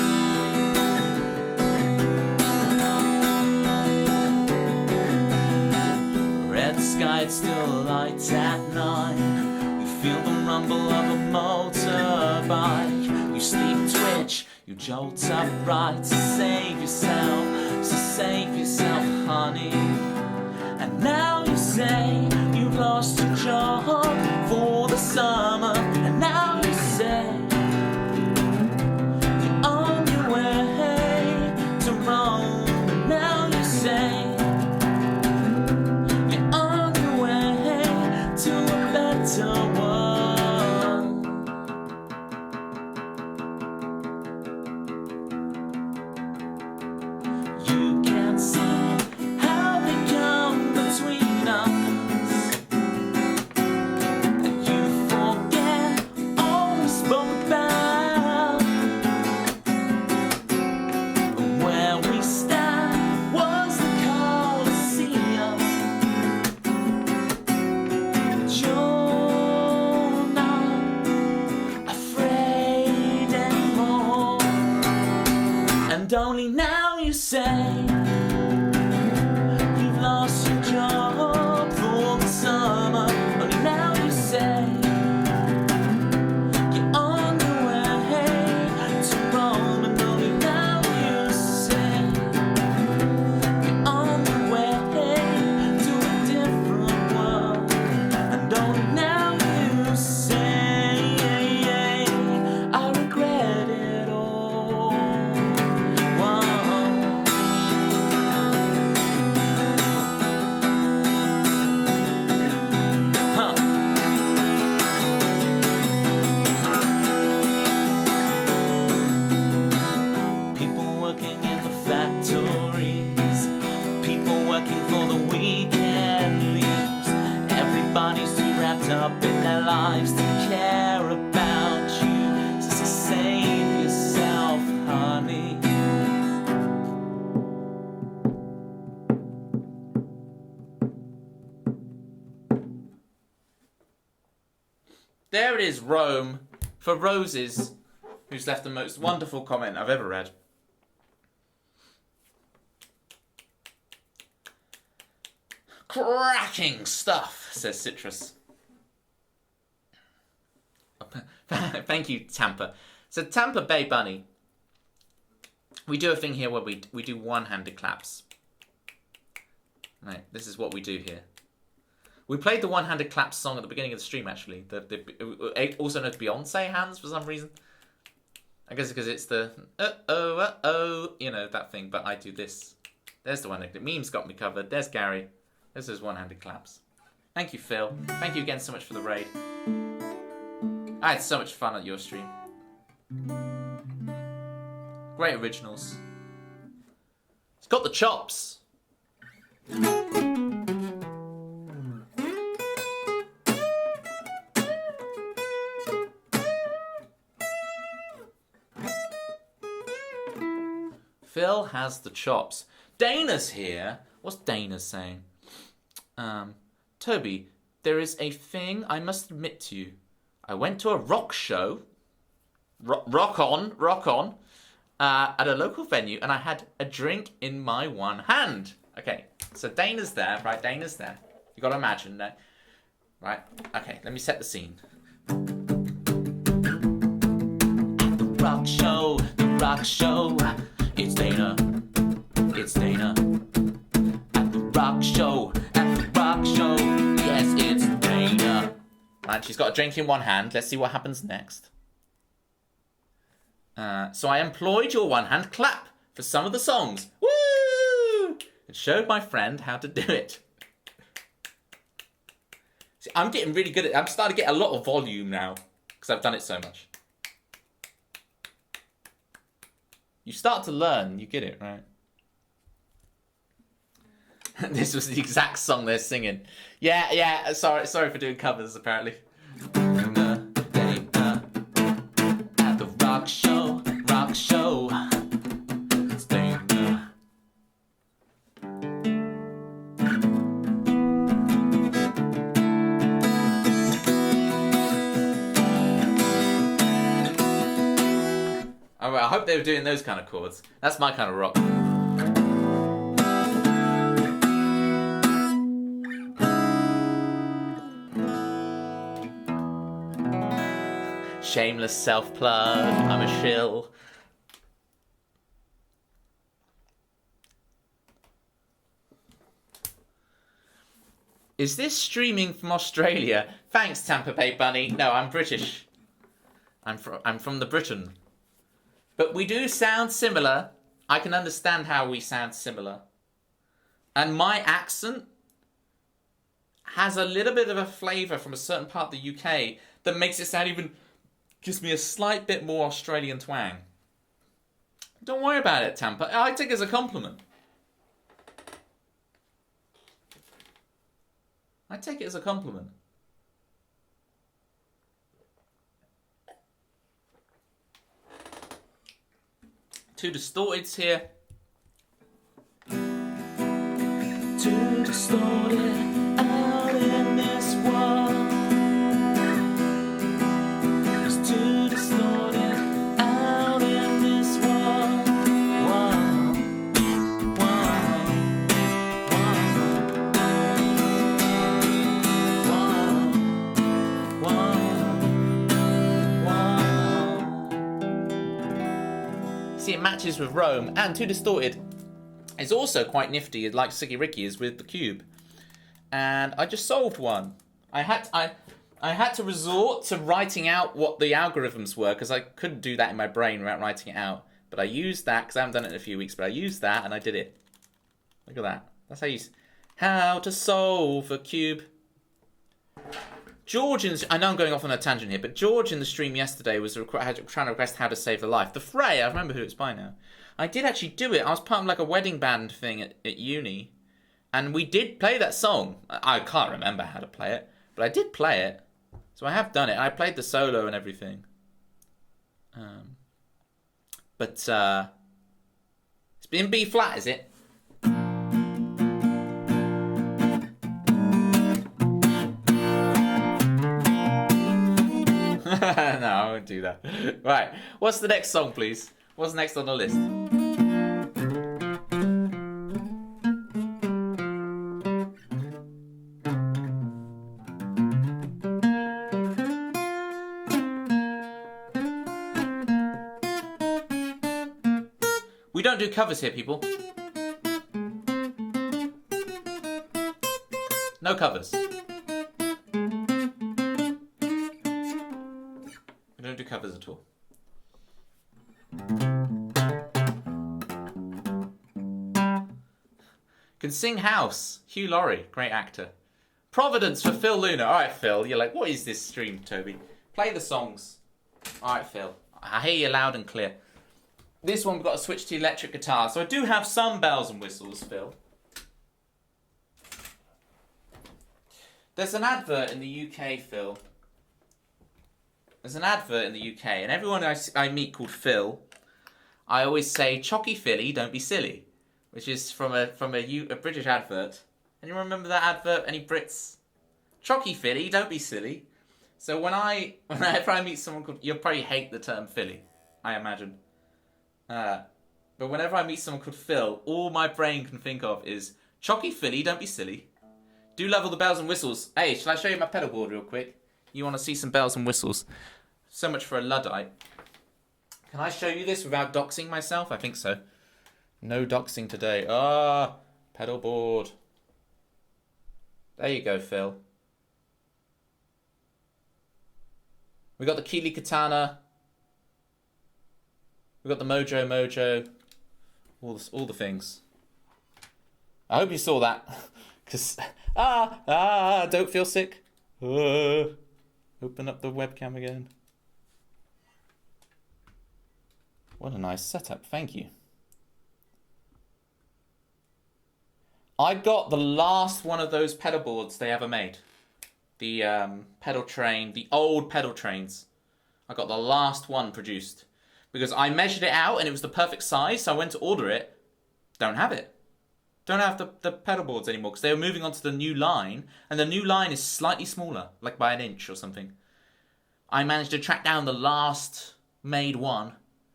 Red sky, it's still light at night. You feel the rumble of a motorbike. You sleep twitch, you jolt upright to save yourself, honey. And now you say you've lost your job for the summer, and now you say you're on your way to Rome, and now you say you're on your way to a better world. You can't see how they come between us, and you forget all we spoke about. Where we stand was the Colosseum, but you're not afraid anymore. And only now you say you've lost your job for the summer. Only now you say you're on your way to Rome, and only now you say you're on your way to a different world. And only now you say I regret it all. Whoa. Huh. People working in the factories, people working for the weekend leaves. Everybody's too wrapped up in their lives to care about you. So save yourself, honey. There it is, Rome, for Roses, who's left the most wonderful comment I've ever read. Cracking stuff, says Citrus. Thank you, Tampa. So Tampa Bay Bunny, we do a thing here where we do one-handed claps. Right, this is what we do here. We played the one-handed clap song at the beginning of the stream, actually. Also known as Beyonce hands for some reason. I guess because it's the you know, that thing. But I do this. There's the one-handed. Memes got me covered. There's Gary. There's those one-handed claps. Thank you, Phil. Thank you again so much for the raid. I had so much fun at your stream. Great originals. It's got the chops. Phil has the chops. Dana's here. What's Dana saying? Toby, there is a thing I must admit to you. I went to a rock show, rock on, at a local venue, and I had a drink in my one hand. Okay, so Dana's there, right? Dana's there. You gotta imagine that, right? Okay, let me set the scene. The rock show. It's Dana. It's Dana. At the rock show. Yes, it's Dana. Right, she's got a drink in one hand. Let's see what happens next. So I employed your one-hand clap for some of the songs. Woo! And showed my friend how to do it. See, I'm getting really good at it. I'm starting to get a lot of volume now because I've done it so much. You start to learn, you get it, right? This was the exact song they're singing. Yeah, sorry for doing covers, apparently. I hope they were doing those kind of chords. That's my kind of rock. Shameless self-plug, I'm a shill. Is this streaming from Australia? Thanks, Tampa Bay Bunny. No, I'm British. I'm from the Britain. But we do sound similar. I can understand how we sound similar. And my accent has a little bit of a flavour from a certain part of the UK that makes it sound even... gives me a slight bit more Australian twang. Don't worry about it, Tampa. I take it as a compliment. I take it as a compliment. Two distorteds here. Too distorted out in this world. It's too distorted out in this world. Whoa, whoa, whoa. See, it matches with Rome, and Too Distorted is also quite nifty, like Sicky Ricky is with the cube. And I just solved one. I had to resort to writing out what the algorithms were, because I couldn't do that in my brain without writing it out. But I used that, because I haven't done it in a few weeks, but I used that and I did it. Look at that. That's how to solve a cube. George, I know I'm going off on a tangent here, but George in the stream yesterday was trying to request How to Save the Life. The Fray, I remember who it's by now. I did actually do it. I was part of like a wedding band thing at uni. And we did play that song. I can't remember how to play it, but I did play it. So I have done it. I played the solo and everything. It's in B flat, is it? No, I won't do that. Right, what's the next song, please? What's next on the list? We don't do covers here, people. No covers. We don't do covers at all. Can sing House. Hugh Laurie, great actor. Providence for Phil Luna. All right, Phil. You're like, what is this stream, Toby? Play the songs. All right, Phil. I hear you loud and clear. This one we've got to switch to electric guitar. So I do have some bells and whistles, Phil. There's an advert in the UK, Phil. There's an advert in the UK, and everyone I meet called Phil, I always say, "Chocky Philly, don't be silly," which is from a British advert. Anyone remember that advert? Any Brits? Chocky Philly, don't be silly. So whenever I meet someone called, you'll probably hate the term Philly, I imagine. But whenever I meet someone called Phil, all my brain can think of is, "Chocky Philly, don't be silly." Do love all the bells and whistles. Hey, shall I show you my pedal board real quick? You want to see some bells and whistles? So much for a Luddite. Can I show you this without doxing myself? I think so. No doxing today. Pedal board. There you go, Phil. We got the Keeley Katana. We got the Mojo. All the things. I hope you saw that. Cause don't feel sick. Open up the webcam again. What a nice setup, thank you. I got the last one of those pedal boards they ever made. The pedal train, the old pedal trains. I got the last one produced. Because I measured it out and it was the perfect size, so I went to order it. Don't have it. Don't have the pedal boards anymore because they were moving on to the new line, and the new line is slightly smaller, like by an inch or something. I managed to track down the last made one,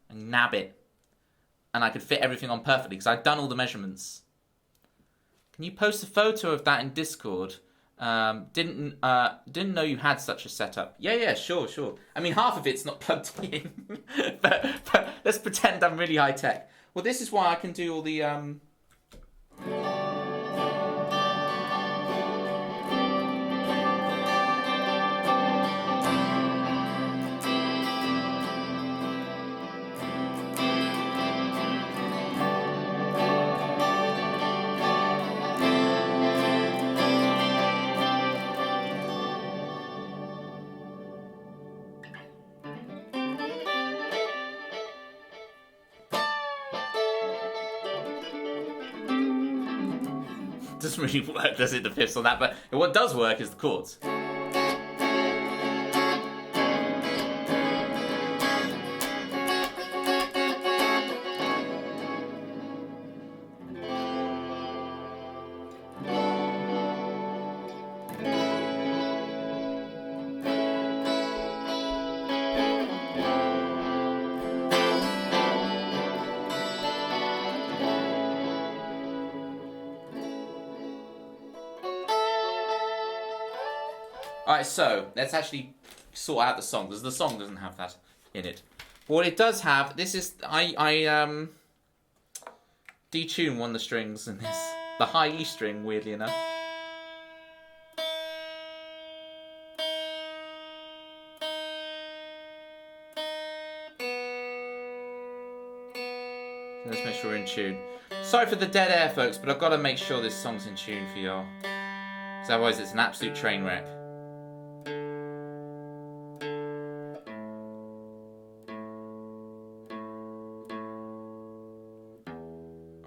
and nab it. And I could fit everything on perfectly because I'd done all the measurements. Can you post a photo of that in Discord? Didn't know you had such a setup. Yeah, sure. I mean, half of it's not plugged in, but let's pretend I'm really high tech. Well, this is why I can do all the doesn't really work, does it, the fifths on that? But what does work is the chords. Alright, so let's actually sort out the song, because the song doesn't have that in it. What it does have, this is, I detune one of the strings in this. The high E string, weirdly enough. So let's make sure we're in tune. Sorry for the dead air, folks, but I've got to make sure this song's in tune for y'all. Because otherwise it's an absolute train wreck.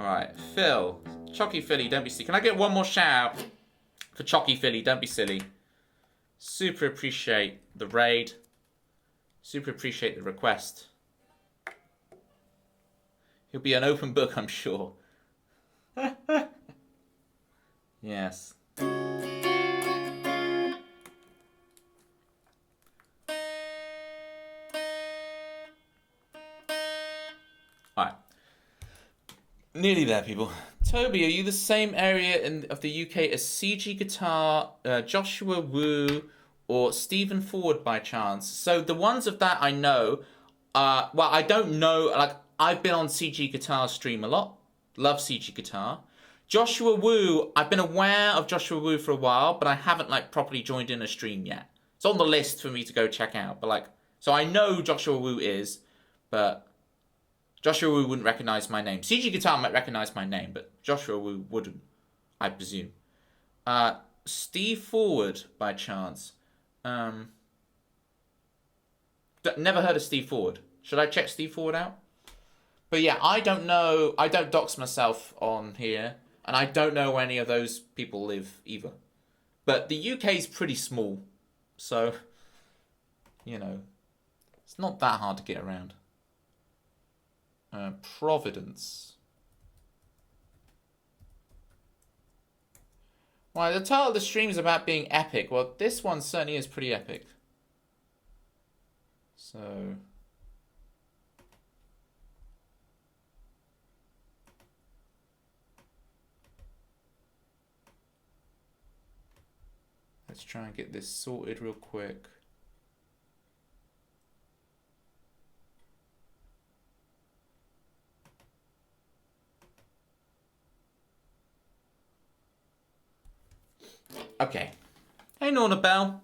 Alright, Phil. Chocky Philly, don't be silly. Can I get one more shout out for Chocky Philly? Don't be silly. Super appreciate the raid. Super appreciate the request. He'll be an open book, I'm sure. Yes. Alright. Nearly there, people. Toby, are you the same area of the UK as CG Guitar, Joshua Wu, or Stephen Ford by chance? So the ones of that I know, well, I don't know, like, I've been on CG Guitar's stream a lot. Love CG Guitar. Joshua Wu, I've been aware of Joshua Wu for a while, but I haven't, like, properly joined in a stream yet. It's on the list for me to go check out, but, like, so I know who Joshua Wu is, but Joshua Wu wouldn't recognise my name. CG Guitar might recognise my name, but Joshua Wu wouldn't, I presume. Steve Forward, by chance. Never heard of Steve Forward. Should I check Steve Forward out? But yeah, I don't know. I don't dox myself on here, and I don't know where any of those people live either. But the UK is pretty small, so, you know, it's not that hard to get around. Providence. Right, the title of the stream is about being epic. Well, this one certainly is pretty epic. So let's try and get this sorted real quick. Okay. Hey, Norna Bell.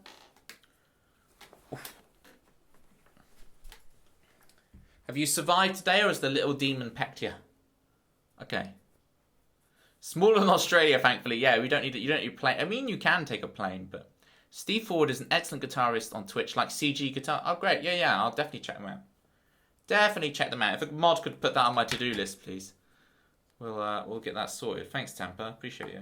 Have you survived today, or has the little demon pecked you? Okay. Smaller than Australia, thankfully. Yeah, you don't need a plane. I mean, you can take a plane, but Steve Ford is an excellent guitarist on Twitch, like CG Guitar. Oh, great. Yeah. I'll definitely check them out. Definitely check them out. If a mod could put that on my to-do list, please. We'll get that sorted. Thanks, Tampa. Appreciate you.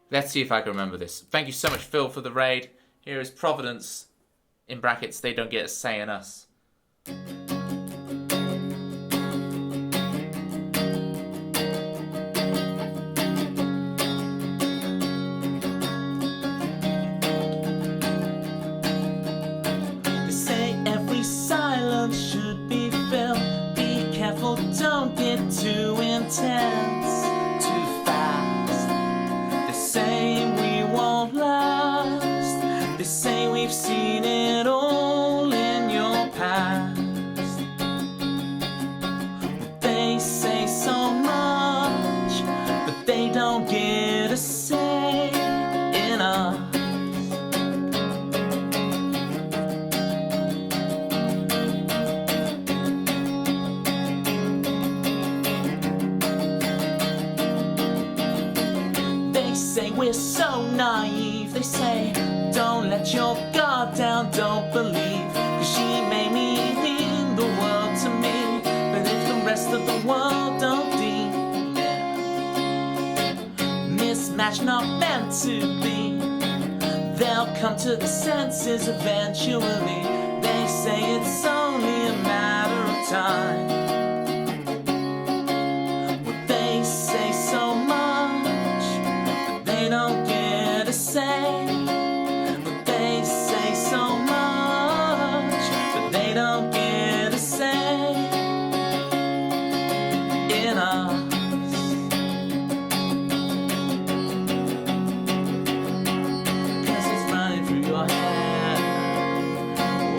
Let's see if I can remember this. Thank you so much, Phil, for the raid. Here is Providence In brackets, they don't get a say in us. They say every silence should be filled. Be careful, don't get too intense, too fast. They say we won't last. They say we've seen it all in your past. They say so much, but they don't get a say in us. They say we're so naive. They say don't let your guard down, don't believe, 'cause she may mean the world to me, but if the rest of the world don't deem it, mismatch not meant to be, they'll come to their senses eventually. They say it's only a matter of time. Well, they say so much, but they don't get a say. Well, they say so much, but they don't get a say in us. 'Cause it's running through your head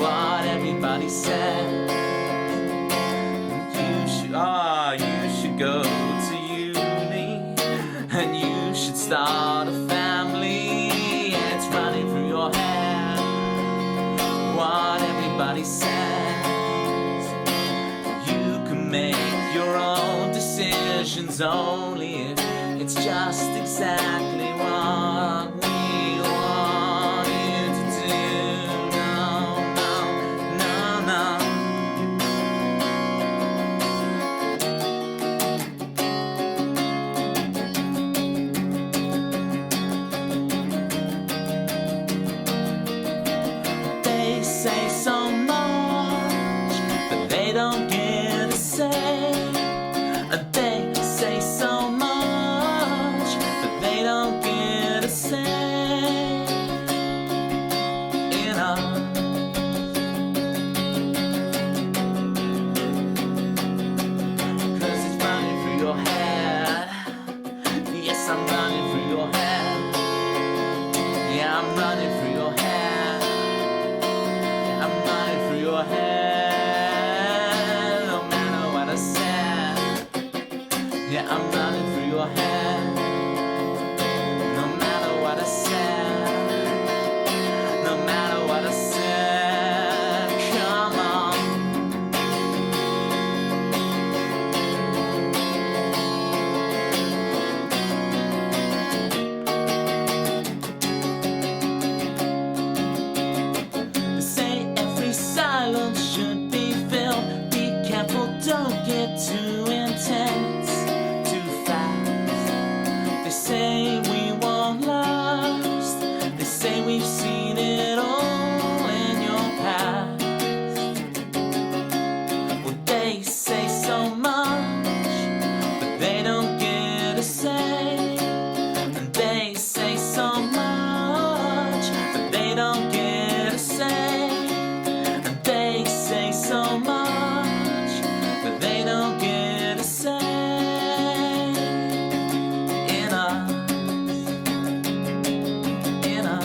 what everybody said. You should go to uni, and you should start a family. It's running through your head what everybody says. You can make your own decisions only if it's just exactly what we want you to do. No, no, no, no. They say so much, but they don't get a say. And they say so much, but they don't get a say in us. 'Cause it's running through your head. Yes, I'm running through your head. Yeah, I'm running through your head. Yeah, I'm running through your head. No matter what I said. Yeah, I'm running through your head. No matter what I said. No matter what I said. Come on. They say every silence should be filled. Be careful, don't get too intense, too fast. They say we won't last. They say we've seen it all in your past. Well, they say so much, but they don't get a say. And they say so much, but they don't get a say. And they say so much, but they don't get a say in us, in us.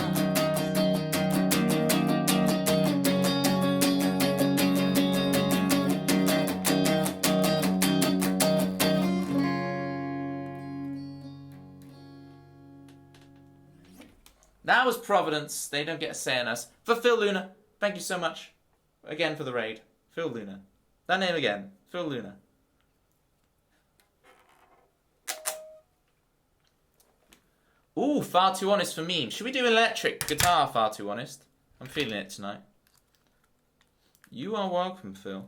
That was Providence. They don't get a say in us. For Phil Luna. Thank you so much. Again for the raid. Phil Luna. That name again. Phil Luna. Ooh, Far Too Honest for me. Should we do electric guitar, Far Too Honest? I'm feeling it tonight. You are welcome, Phil.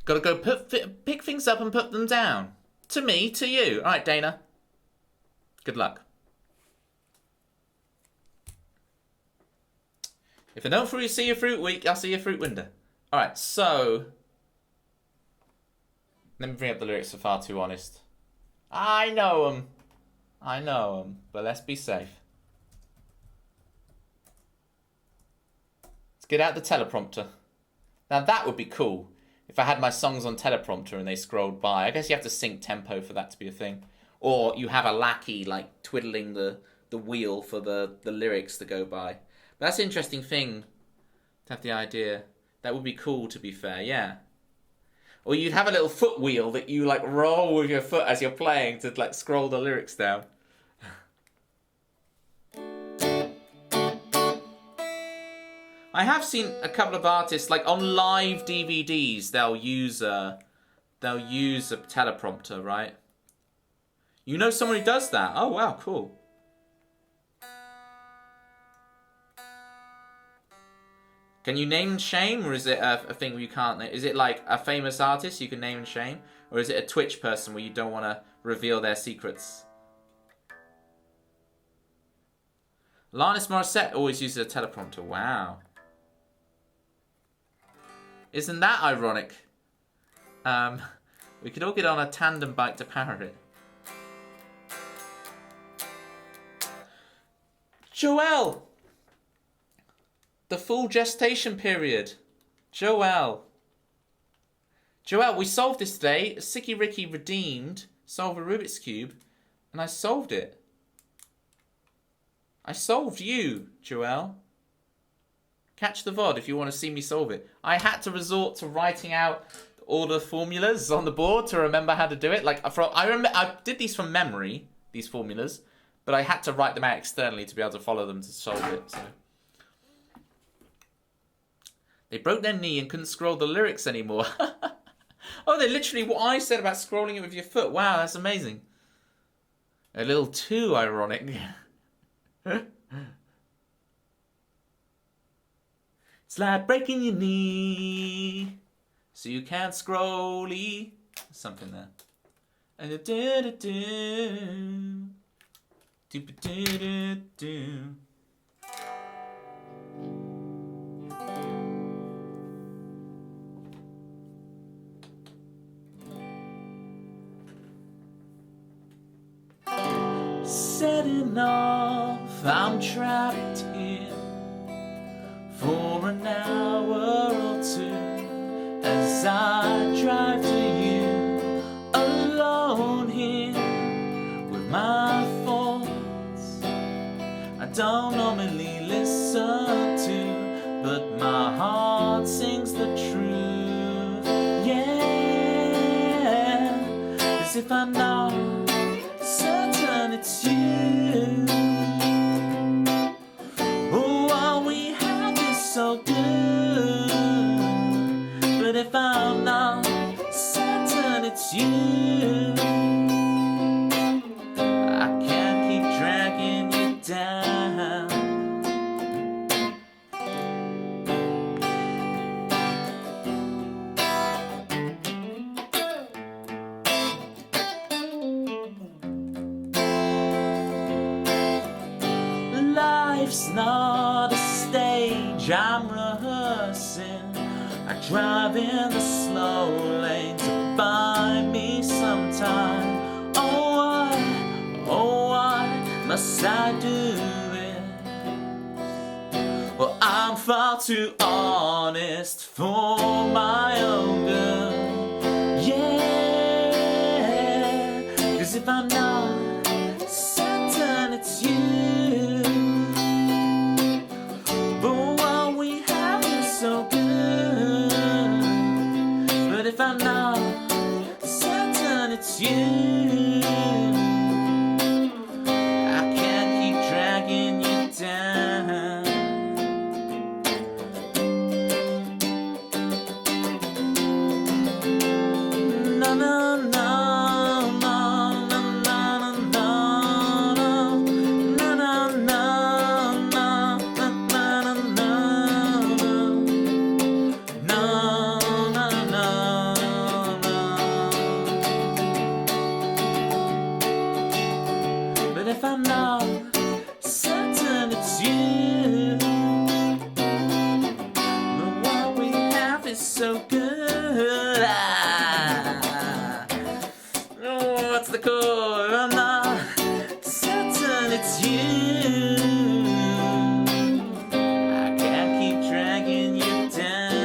Got to go pick things up and put them down. To me, to you. All right, Dana. Good luck. If I don't see your fruit week, I'll see your fruit window. All right, so let me bring up the lyrics for Far Too Honest. I know them. But let's be safe. Let's get out the teleprompter. Now that would be cool. If I had my songs on teleprompter and they scrolled by. I guess you have to sync tempo for that to be a thing. Or you have a lackey like twiddling the wheel for the lyrics to go by. But that's an interesting thing to have the idea. That would be cool, to be fair, yeah. Or you'd have a little foot wheel that you like roll with your foot as you're playing to like scroll the lyrics down. I have seen a couple of artists, like on live DVDs, they'll use a teleprompter, right? You know someone who does that? Oh wow, cool. Can you name and shame, or is it a thing where you can't? Is it like a famous artist you can name and shame, or is it a Twitch person where you don't want to reveal their secrets? Alanis Morissette always uses a teleprompter. Wow. Isn't that ironic? We could all get on a tandem bike to parrot it. Joelle! The full gestation period. Joelle, we solved this today. Sicky Ricky redeemed. Solve a Rubik's Cube. And I solved it. I solved you, Joelle. Catch the VOD if you want to see me solve it. I had to resort to writing out all the formulas on the board to remember how to do it. I did these from memory, these formulas, but I had to write them out externally to be able to follow them to solve it. So they broke their knee and couldn't scroll the lyrics anymore. Oh, they're literally what I said about scrolling it with your foot. Wow, that's amazing. A little too ironic. It's like breaking your knee so you can't scrolly. Something there. And setting off, I'm trapped here for an hour or two as I drive to you, alone here with my thoughts I don't normally listen to, but my heart sings the truth. Yeah, as if I'm not certain it's you. Oh, what we have is so good, but if I'm not certain it's you, I can't keep dragging you down. Life's not a stage I'm rehearsing. I drive in the slow lane to find me sometime. Oh, what must I do it? Well, I'm far too honest for my own good. Yeah, 'cause if I'm not certain it's you, so good, but if I'm not certain it's you, I can't keep dragging you down. No, no, no, no, no, no, no, no, no, no, no, no, no. What's the chord? I'm not certain it's you. I can't keep dragging you down.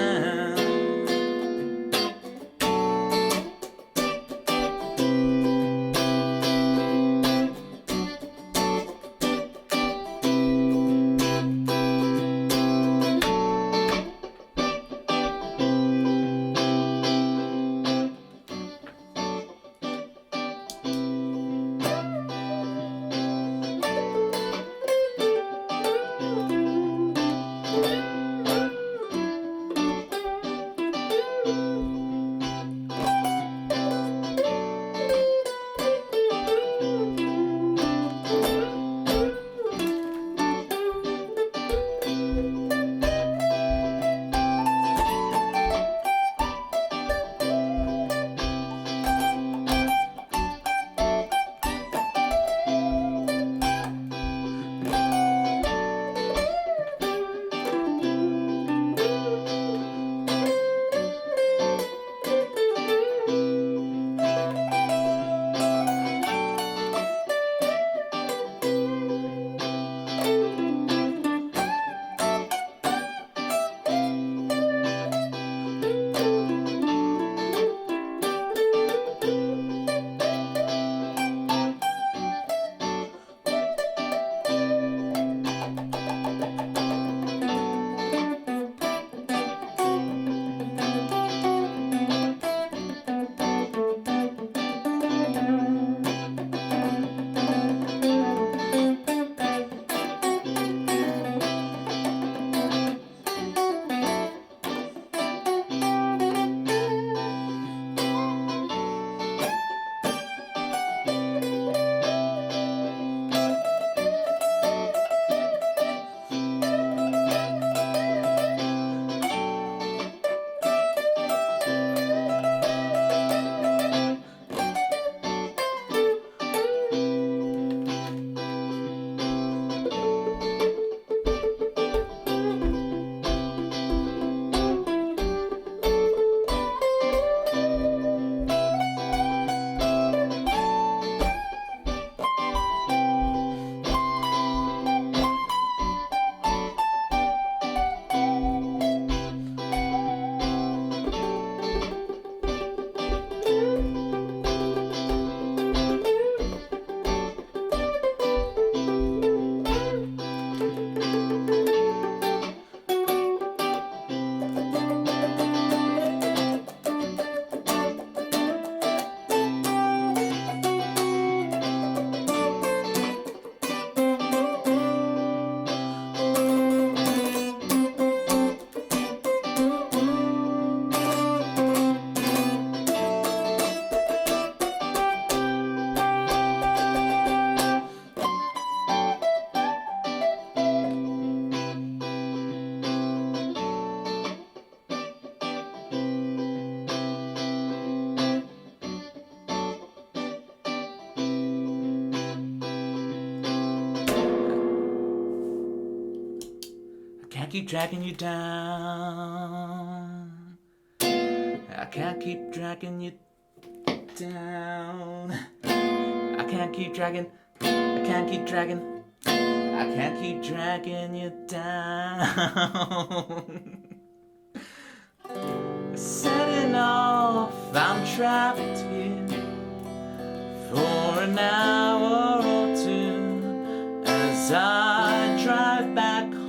Can't keep dragging you down. I can't keep dragging you down. I can't keep dragging. I can't keep dragging. I can't keep dragging you down. Setting off, I'm trapped here for an hour or two as I drive back home.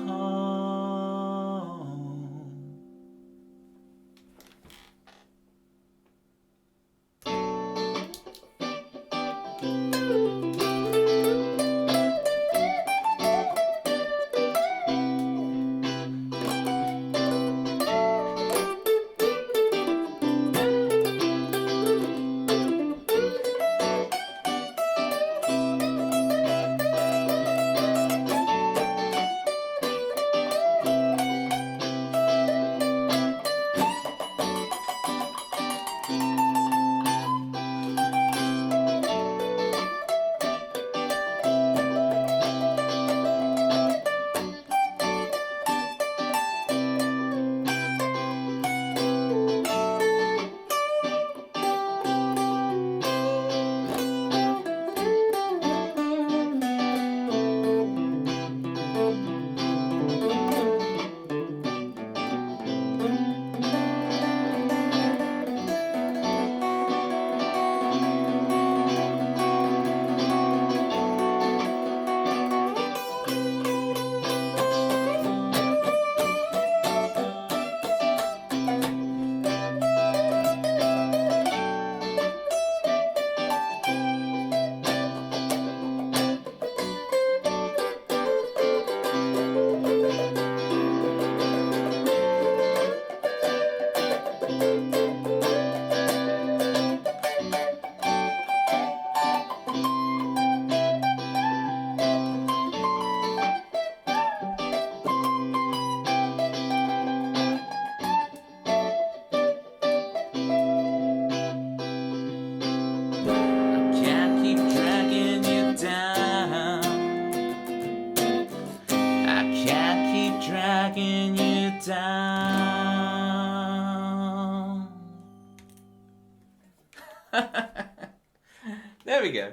There we go.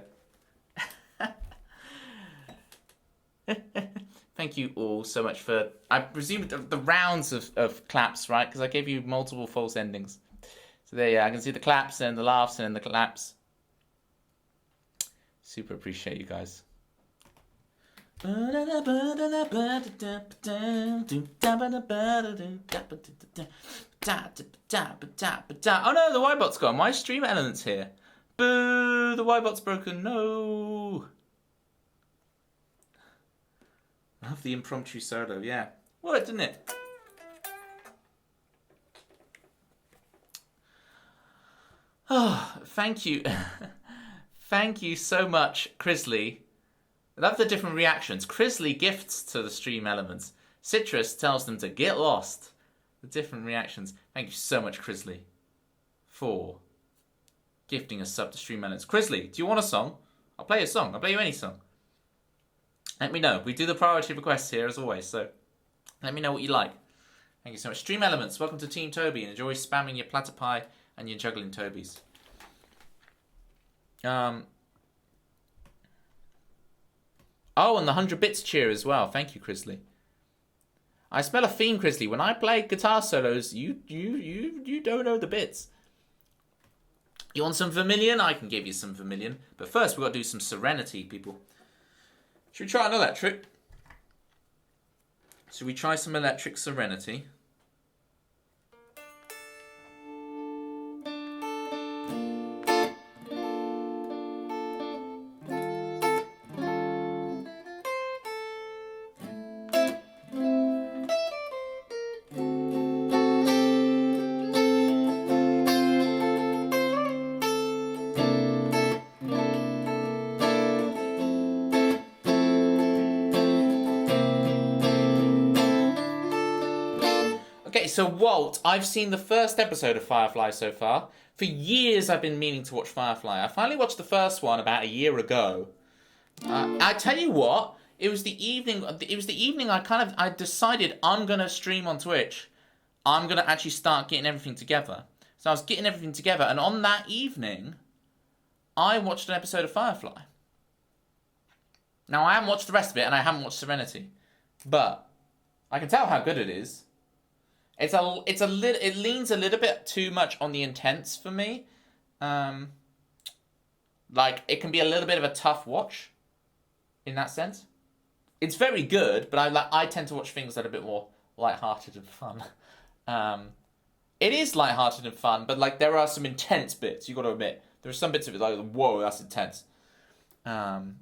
Thank you all so much for, I presume, the rounds of claps, right? Because I gave you multiple false endings. So there you are. I can see the claps and the laughs and the claps. Super appreciate you guys. Oh no, the Y-bot's gone. My stream element's here. Boo, the Y-bot's broken. No. I love the impromptu solo, yeah. Worked, didn't it? Oh, thank you. Thank you so much, Crisley. I love the different reactions. Crisley gifts to the stream elements. Citrus tells them to get lost. The different reactions. Thank you so much, Crisley, for gifting a sub to stream elements. Crisley, do you want a song? I'll play a song. I'll play you any song. Let me know. We do the priority requests here as always, so let me know what you like. Thank you so much. Stream Elements, welcome to Team Toby, and enjoy spamming your platypi and your juggling Tobys. Oh, and the 100 bits cheer as well. Thank you, Crisley. I smell a theme, Crisley. When I play guitar solos, you don't know the bits. You want some Vermilion? I can give you some Vermilion. But first, we've got to do some Serenity, people. Should we try an electric? Should we try some electric Serenity? So Walt, I've seen the first episode of Firefly so far. For years I've been meaning to watch Firefly. I finally watched the first one about a year ago. I tell you what, it was the evening I decided I'm going to stream on Twitch. I'm going to actually start getting everything together. So I was getting everything together, and on that evening, I watched an episode of Firefly. Now I haven't watched the rest of it, and I haven't watched Serenity. But I can tell how good it is. It leans a little bit too much on the intense for me. Like, it can be a little bit of a tough watch in that sense. It's very good, but I tend to watch things that are a bit more lighthearted and fun. It is lighthearted and fun, but like there are some intense bits. You got to admit, there are some bits of it like, whoa, that's intense. And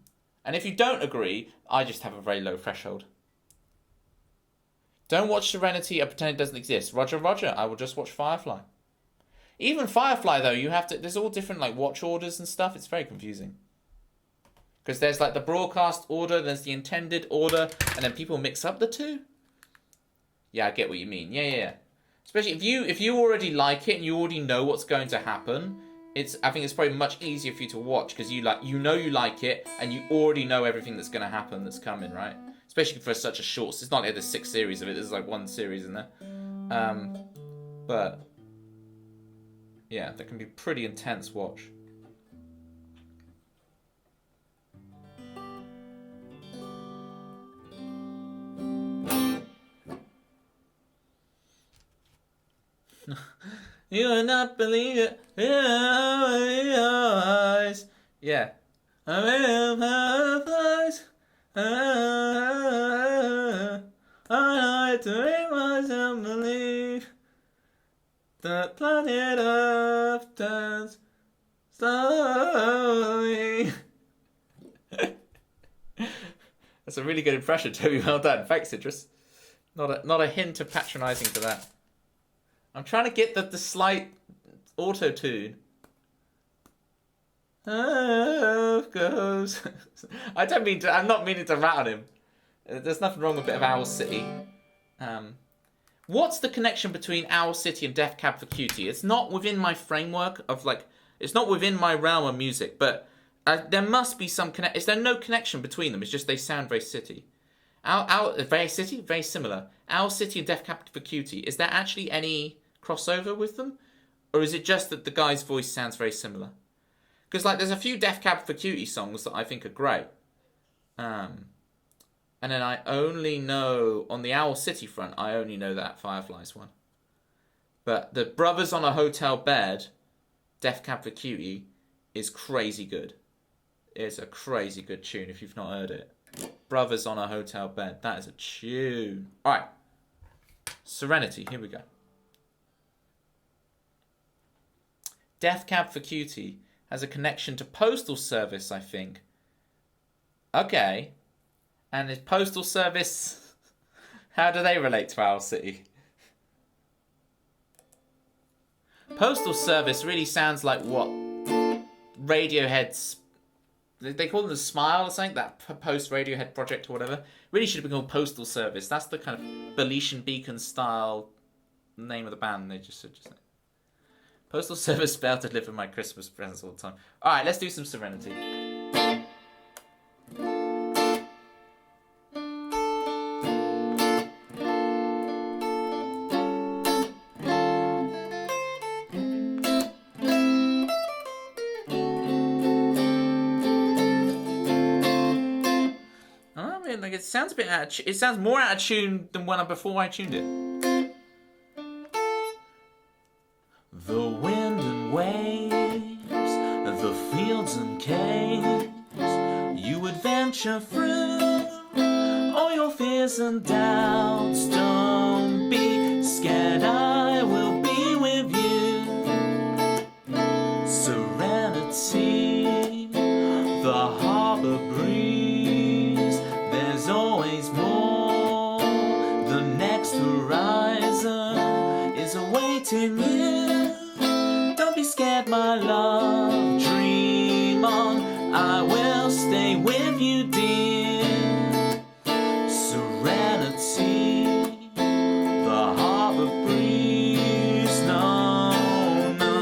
if you don't agree, I just have a very low threshold. Don't watch Serenity and pretend it doesn't exist. Roger, Roger. I will just watch Firefly. Even Firefly, though, you have to... There's all different, like, watch orders and stuff. It's very confusing. Because there's, like, the broadcast order, there's the intended order, and then people mix up the two. Yeah, I get what you mean. Yeah. Especially if you already like it and you already know what's going to happen, I think it's probably much easier for you to watch because you know you like it and you already know everything that's going to happen that's coming, right? Especially for such a short... It's not like there's 6 series of it. There's like 1 series in there. But... yeah, that can be pretty intense watch. You will not believe it. Yeah. I will have eyes. I had to make myself believe that planet Earth turns slowly. That's a really good impression, Toby. Well done. Thanks, Citrus. Not a hint of patronising to that. I'm trying to get the slight auto-tune. Earth goes. I'm not meaning to rat on him. There's nothing wrong with a bit of Owl City. What's the connection between Owl City and Death Cab for Cutie? It's not within my framework of it's not within my realm of music, but there must be some connection. Is there no connection between them? It's just they sound very city. Very city, very similar. Owl City and Death Cab for Cutie. Is there actually any crossover with them, or is it just that the guy's voice sounds very similar? Because like there's a few Death Cab for Cutie songs that I think are great. And then I only know, on the Owl City front, I only know that Fireflies one. But the Brothers on a Hotel Bed, Death Cab for Cutie, is crazy good. It's a crazy good tune if you've not heard it. Brothers on a Hotel Bed, that is a tune. Alright, Serenity, here we go. Death Cab for Cutie has a connection to Postal Service, I think. Okay. And is Postal Service... How do they relate to Owl City? Postal Service really sounds like what Radiohead's... They call them the Smile or something, that post-Radiohead project or whatever. Really should have been called Postal Service. That's the kind of Beletian Beacon style name of the band. They just said... Postal Service failed to deliver my Christmas presents all the time. Alright, let's do some Serenity. Like it sounds a bit it sounds more out of tune than before I tuned it. The wind and waves, the fields and caves, you adventure through all your fears and doubts. Don't be scared, I will be with you. Serenity, the harbor breeze, there's always more. The next horizon is awaiting you. Don't be scared, my love, dream on, I will stay with you, dear. Serenity, the harbor breeze, no, no.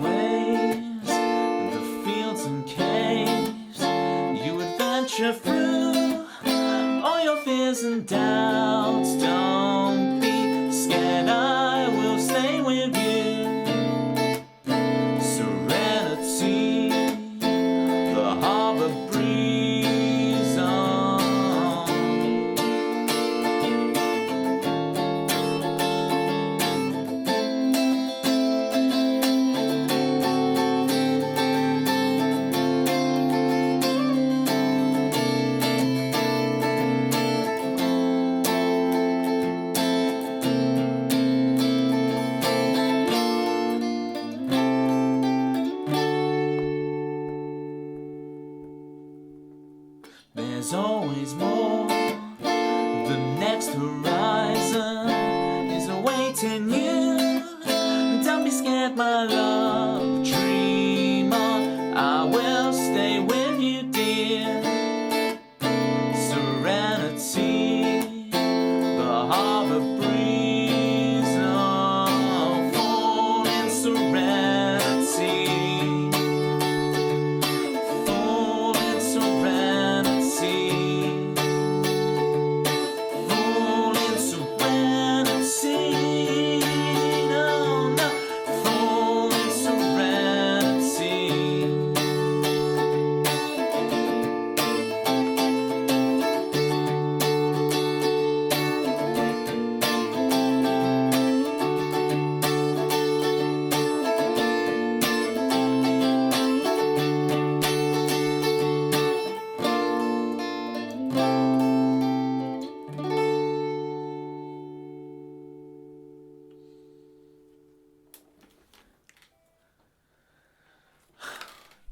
Waves, the fields and caves, you adventure through all your fears and doubts. Don't be scared, I will stay with you. Serenity, the harbor breeze on. There's always more. The next horizon is awaiting you. Don't be scared, my love, dream on, I will stay with you, dear. Serenity, the harbor breeze, oh, fall in serenity. Fall in serenity. Fall in serenity. No, no. Fall in serenity.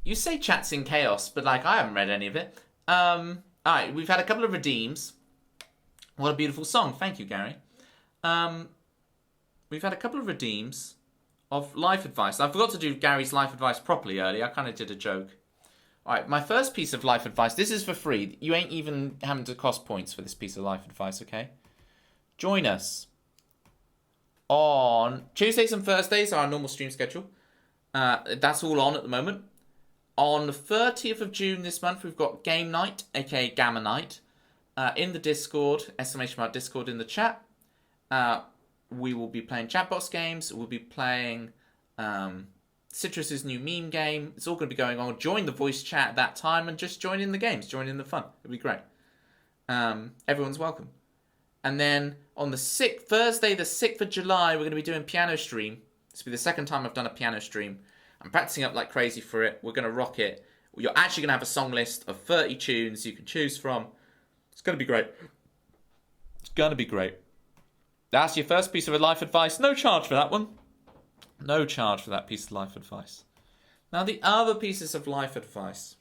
You say Chat's in Chaos, but like I haven't read any of it. Alright, we've had a couple of redeems. What a beautiful song. Thank you, Gary. We've had a couple of redeems of life advice. I forgot to do Gary's life advice properly earlier. I kind of did a joke. All right, my first piece of life advice. This is for free. You ain't even having to cost points for this piece of life advice, okay? Join us on Tuesdays and Thursdays, our normal stream schedule. That's all on at the moment. On the 30th of June this month, we've got Game Night, aka gamenight, in the Discord, !Discord in the chat. We will be playing chatbox games. We'll be playing Citrus's new meme game. It's all going to be going on. Join the voice chat at that time and just join in the games. Join in the fun. It'll be great. Everyone's welcome. And then on the Thursday, the 6th of July, we're going to be doing piano stream. This will be the second time I've done a piano stream. I'm practicing up like crazy for it. We're going to rock it. You're actually going to have a song list of 30 tunes you can choose from. It's going to be great. It's going to be great. That's your first piece of life advice. No charge for that one. No charge for that piece of life advice. Now the other pieces of life advice.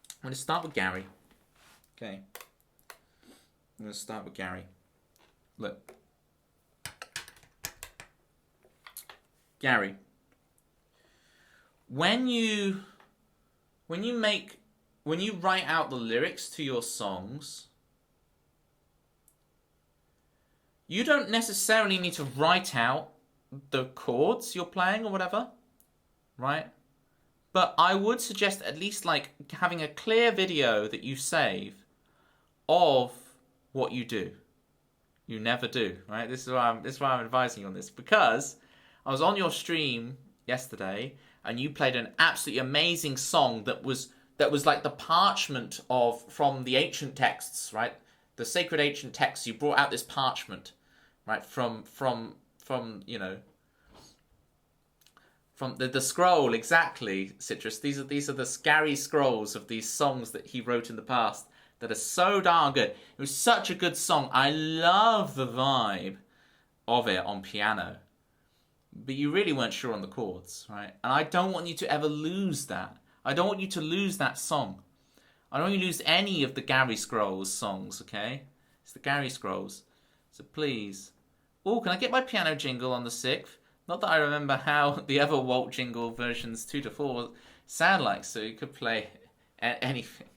I'm going to start with Gary. Okay. I'm going to start with Gary. Look. Gary. When you write out the lyrics to your songs, you don't necessarily need to write out the chords you're playing or whatever, right? But I would suggest at least like having a clear video that you save of what you do. You never do, right? This is why I'm advising you on this, because I was on your stream yesterday and you played an absolutely amazing song that was like the parchment from the ancient texts, right? The sacred ancient texts. You brought out this parchment, right? From you know, from the scroll, exactly, Citrus. These are the scary scrolls of these songs that he wrote in the past that are so darn good. It was such a good song. I love the vibe of it on piano. But you really weren't sure on the chords, right? And I don't want you to ever lose that. I don't want you to lose that song. I don't want you to lose any of the Gary Scrolls songs, okay? It's the Gary Scrolls. So please. Oh, can I get my piano jingle on the 6th? Not that I remember how the other Walt jingle versions 2 to 4 sound like, so you could play anything.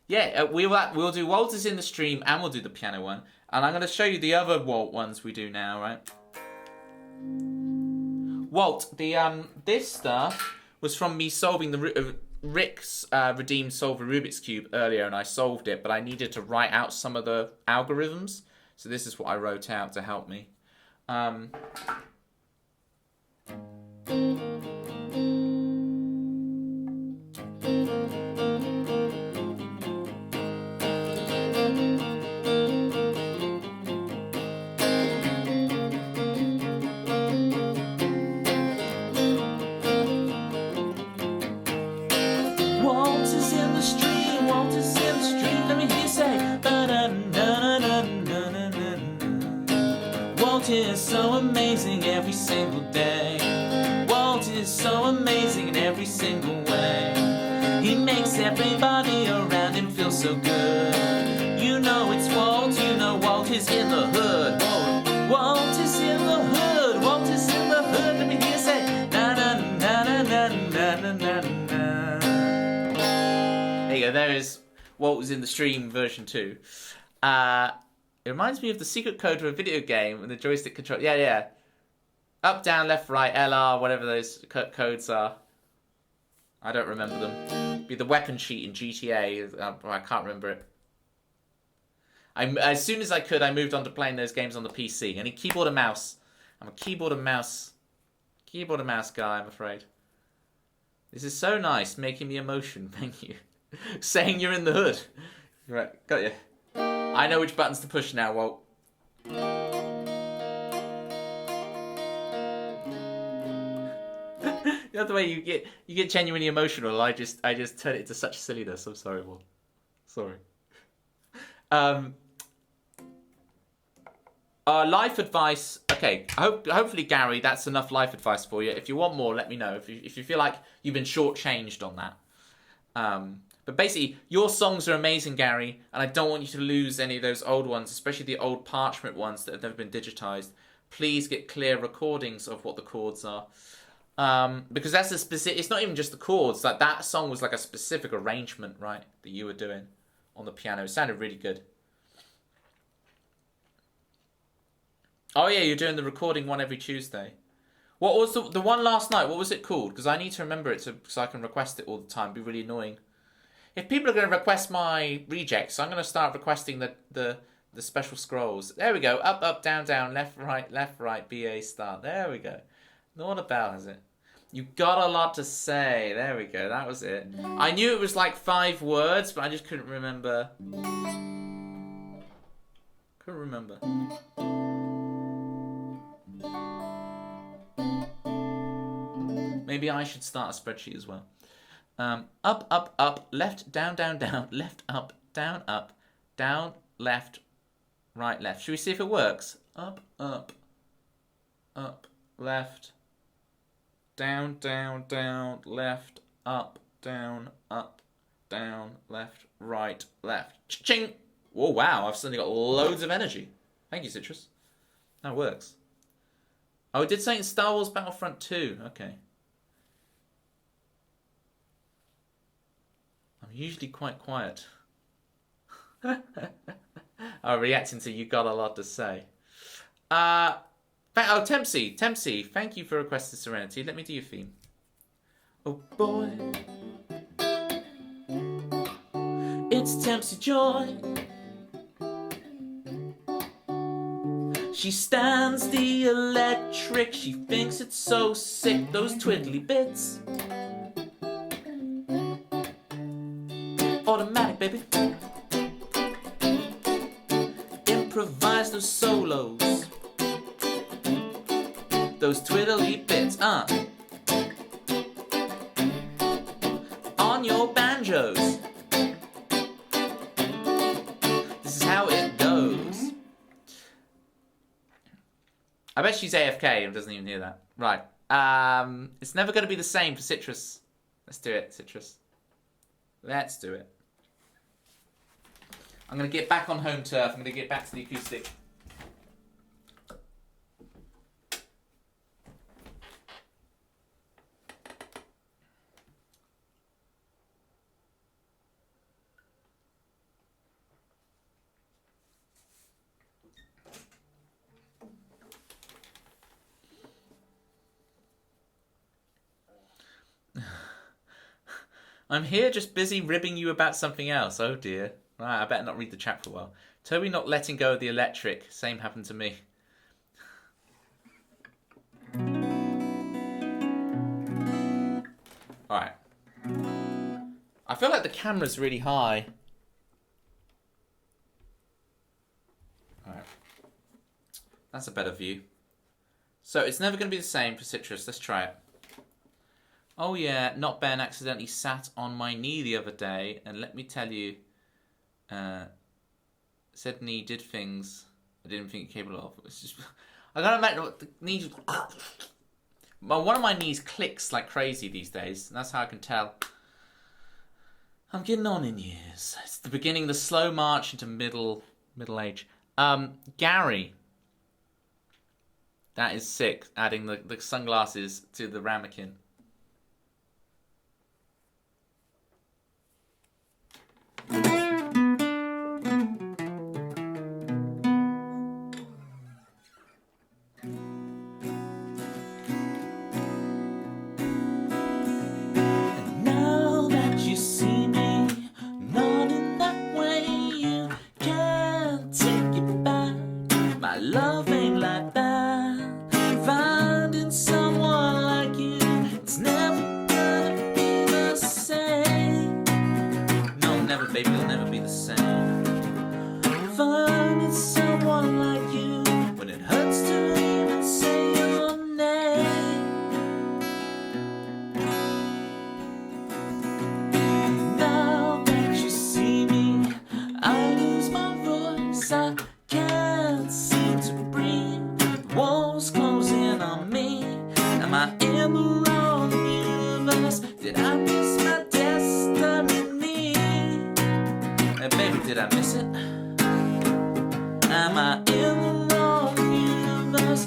Yeah, we'll do Walters in the stream and we'll do the piano one. And I'm going to show you the other Walt ones we do now, right? Walt, this stuff was from me solving the Rick's redeemed solve a Rubik's Cube earlier, and I solved it, but I needed to write out some of the algorithms. So this is what I wrote out to help me. Walt is so amazing every single day. Walt is so amazing in every single way. He makes everybody around him feel so good. You know it's Walt, you know Walt is in the hood. Walt is in the hood, Walt is in the hood. Let me hear you say na na na na na na na na. There you go, there is Walt was in the stream version 2. It reminds me of the secret code for a video game and the joystick control. Yeah. Up, down, left, right, LR, whatever those codes are. I don't remember them. Be the weapon sheet in GTA. I can't remember it. As soon as I could, I moved on to playing those games on the PC. And keyboard and mouse. I'm a keyboard and mouse guy, I'm afraid. This is so nice, making me emotion. Thank you. Saying you're in the hood. Right, got you. I know which buttons to push now, Walt. You know the way you get genuinely emotional. I just turn it into such silliness. I'm sorry, Walt. Sorry. Life advice. Okay, hopefully, Gary, that's enough life advice for you. If you want more, let me know. If you feel like you've been shortchanged on that. But basically, your songs are amazing, Gary, and I don't want you to lose any of those old ones, especially the old parchment ones that have never been digitized. please get clear recordings of what the chords are. Because that's a specific, it's not even just the chords, like that song was like a specific arrangement, right, that you were doing on the piano. It sounded really good. Oh yeah, you're doing the recording one every Tuesday. What was the one last night? What was it called? Because I need to remember it so I can request it all the time. It'd be really annoying. If people are going to request my rejects, I'm going to start requesting the special scrolls. There we go. Up, up, down, down, left, right, BA start. There we go. Not a bell, has it? You got a lot to say. There we go. That was it. I knew it was like 5 words, but I just couldn't remember. Couldn't remember. Maybe I should start a spreadsheet as well. Up, up, up, left, down, down, down, left, up, down, left, right, left. Should we see if it works? Up, up, up, left, down, down, down, left, up, down, left, right, left. Ching! Oh, wow, I've suddenly got loads of energy. Thank you, Citrus. That works. Oh, it did say in Star Wars Battlefront 2. Okay. I'm usually quite quiet. I'm reacting to you got a lot to say. Oh, Tempsy, thank you for requesting Serenity. Let me do your theme. Oh boy, it's Tempsy Joy. She stands the electric. She thinks it's so sick, those twiddly bits. Automatic, baby. Improvise those solos, those twiddly bits, on your banjos. This is how it goes. I bet she's AFK and doesn't even hear that. Right. It's never going to be the same for Citrus. Let's do it, Citrus. Let's do it. I'm going to get back on home turf. I'm going to get back to the acoustic. I'm here just busy ribbing you about something else. Oh dear. Right, I better not read the chat for a while. Toby not letting go of the electric. Same happened to me. Alright. I feel like the camera's really high. Alright. That's a better view. So it's never going to be the same for Citrus. Let's try it. Oh yeah, Not Ben accidentally sat on my knee the other day, and let me tell you, said knee did things I didn't think it capable of. It's just, I gotta imagine what the knees. Well, one of my knees clicks like crazy these days, and that's how I can tell I'm getting on in years. It's the beginning, the slow march into middle age. Gary, that is sick. Adding the sunglasses to the ramekin. Love ain't like that. Finding someone like you, it's never gonna be the same. No, never, baby, it'll never be the same. Finding someone like you, when it hurts to even say your name. Now that you see me, I lose my voice. I can't seem to breathe. Walls closing on me. Am I in the wrong universe? Did I miss my destiny? And baby, did I miss it? Am I in the wrong universe?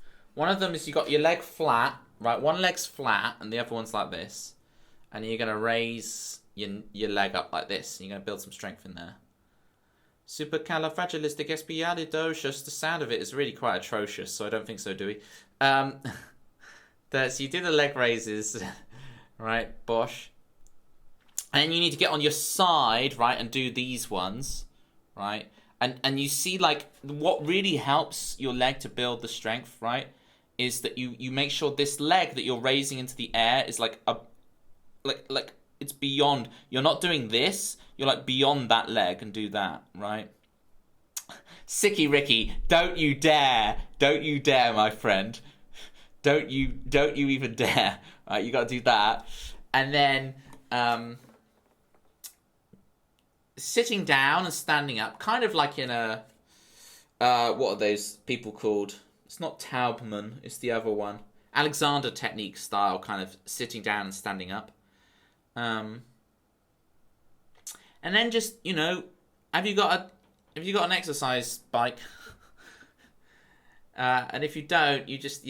One of them is you got your leg flat, right? One leg's flat and the other one's like this. And you're going to raise your leg up like this. And you're going to build some strength in there. Supercalifragilisticexpialidocious. The sound of it is really quite atrocious, so I don't think so, do we? So you do the leg raises, right? Bosh. And you need to get on your side, right, and do these ones, right? And you see, like, what really helps your leg to build the strength, right, is that you make sure this leg that you're raising into the air is like it's beyond. You're not doing this. You're like beyond that leg and do that, right? Sicky Ricky, don't you dare, my friend. Don't you even dare. Right, you got to do that, and then sitting down and standing up, kind of like in a what are those people called? It's not Taubman, it's the other one. Alexander technique style, kind of sitting down and standing up. And then just, you know, have you got an exercise bike? And if you don't, you just,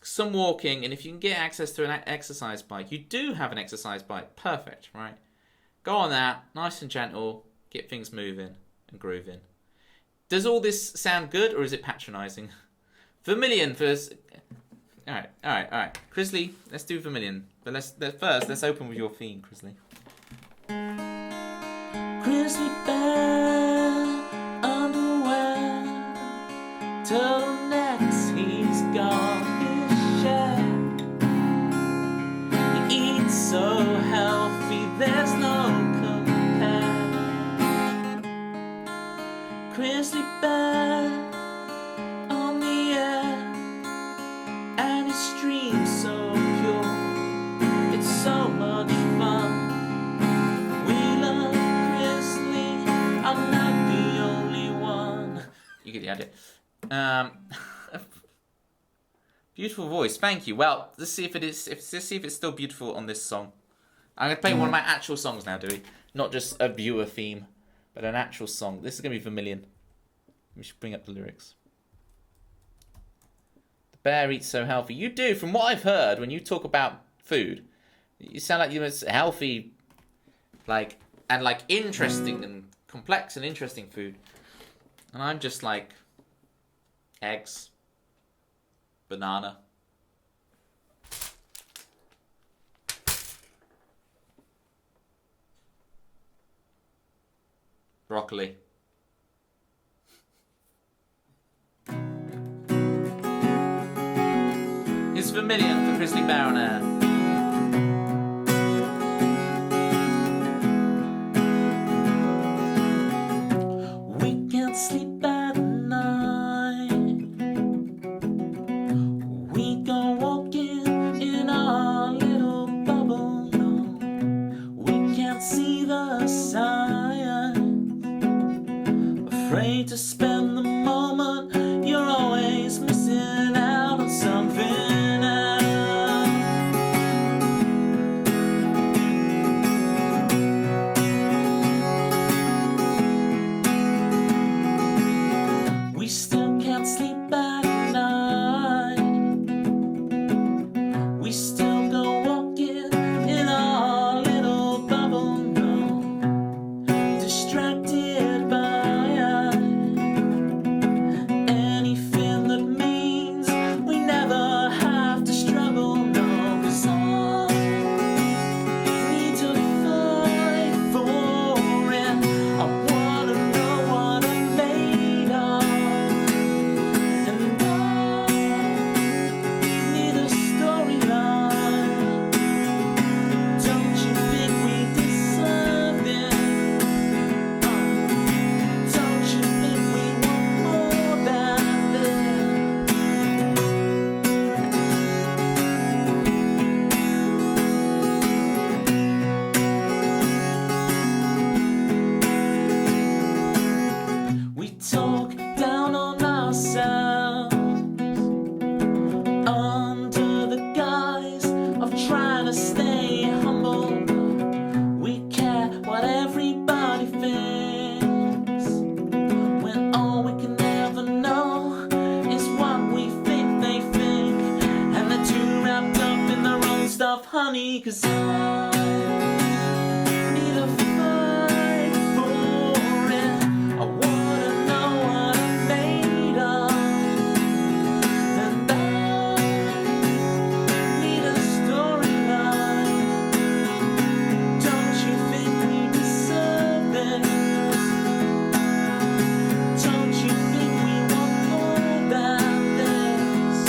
some walking, and if you can get access to an exercise bike, you do have an exercise bike, perfect, right? Go on that, nice and gentle, get things moving and grooving. Does all this sound good, or is it patronising? Vermilion first. All right. Crisley, let's do Vermilion. But let's open with your theme, Crisley. Crisley bear, underwear, turtlenecks, he's got his share. He eats so healthy, there's no compare. Crisley bear on the air, and his stream's so pure, it's so much fun. We love Crisley, I'm not the only one. You get the idea. Beautiful voice, thank you. Well, let's see if it's still beautiful on this song. I'm gonna play one of my actual songs now, Dewey. Not just a viewer theme, but an actual song. This is gonna be Vermilion. We should bring up the lyrics. The bear eats so healthy. You do, from what I've heard, when you talk about food, you sound like you're healthy, like interesting and complex and interesting food. And I'm just like eggs, banana, broccoli. It's Vermilion for Crisley Bear on Air. We can't sleep at night. We go walking in our little bubble. No, we can't see the signs. Afraid to spend the moment. You're always missing out on something. We still can't sleep at night. We still go walking in our little bubble. No, distracted by anything that means we never have to struggle. No, 'cause all need to fight for it. I wanna know what I'm made of. me, 'cause I need a fight for it. I wanna know what I'm made of, and I need a storyline. Don't you think we deserve this? Don't you think we want more than this?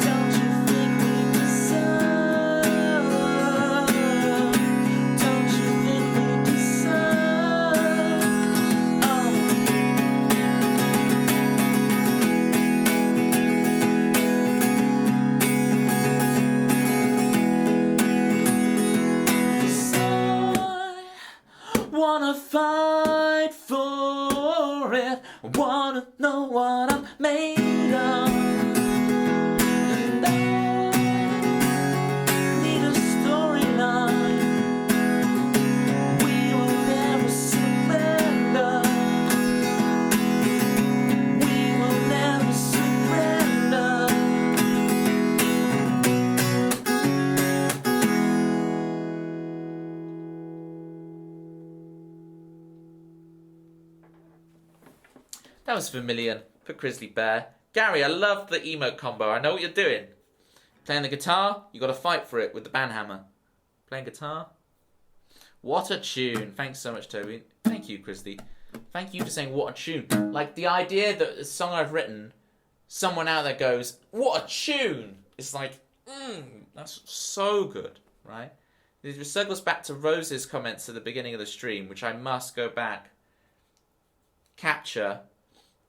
Don't you think we deserve? Don't you think we deserve? I wanna fight for it. I wanna know what I'm made of, and I need a storyline. We will never surrender. We will never surrender. That was Vermilion for Grizzly Bear. Gary, I love the emote combo. I know what you're doing. Playing the guitar, you got to fight for it with the banhammer. Playing guitar. What a tune. Thanks so much, Toby. Thank you, Grizzly. Thank you for saying what a tune. Like, the idea that the song I've written, someone out there goes, what a tune. It's like, that's so good, right? It circles back to Rose's comments at the beginning of the stream, which I must go back, capture,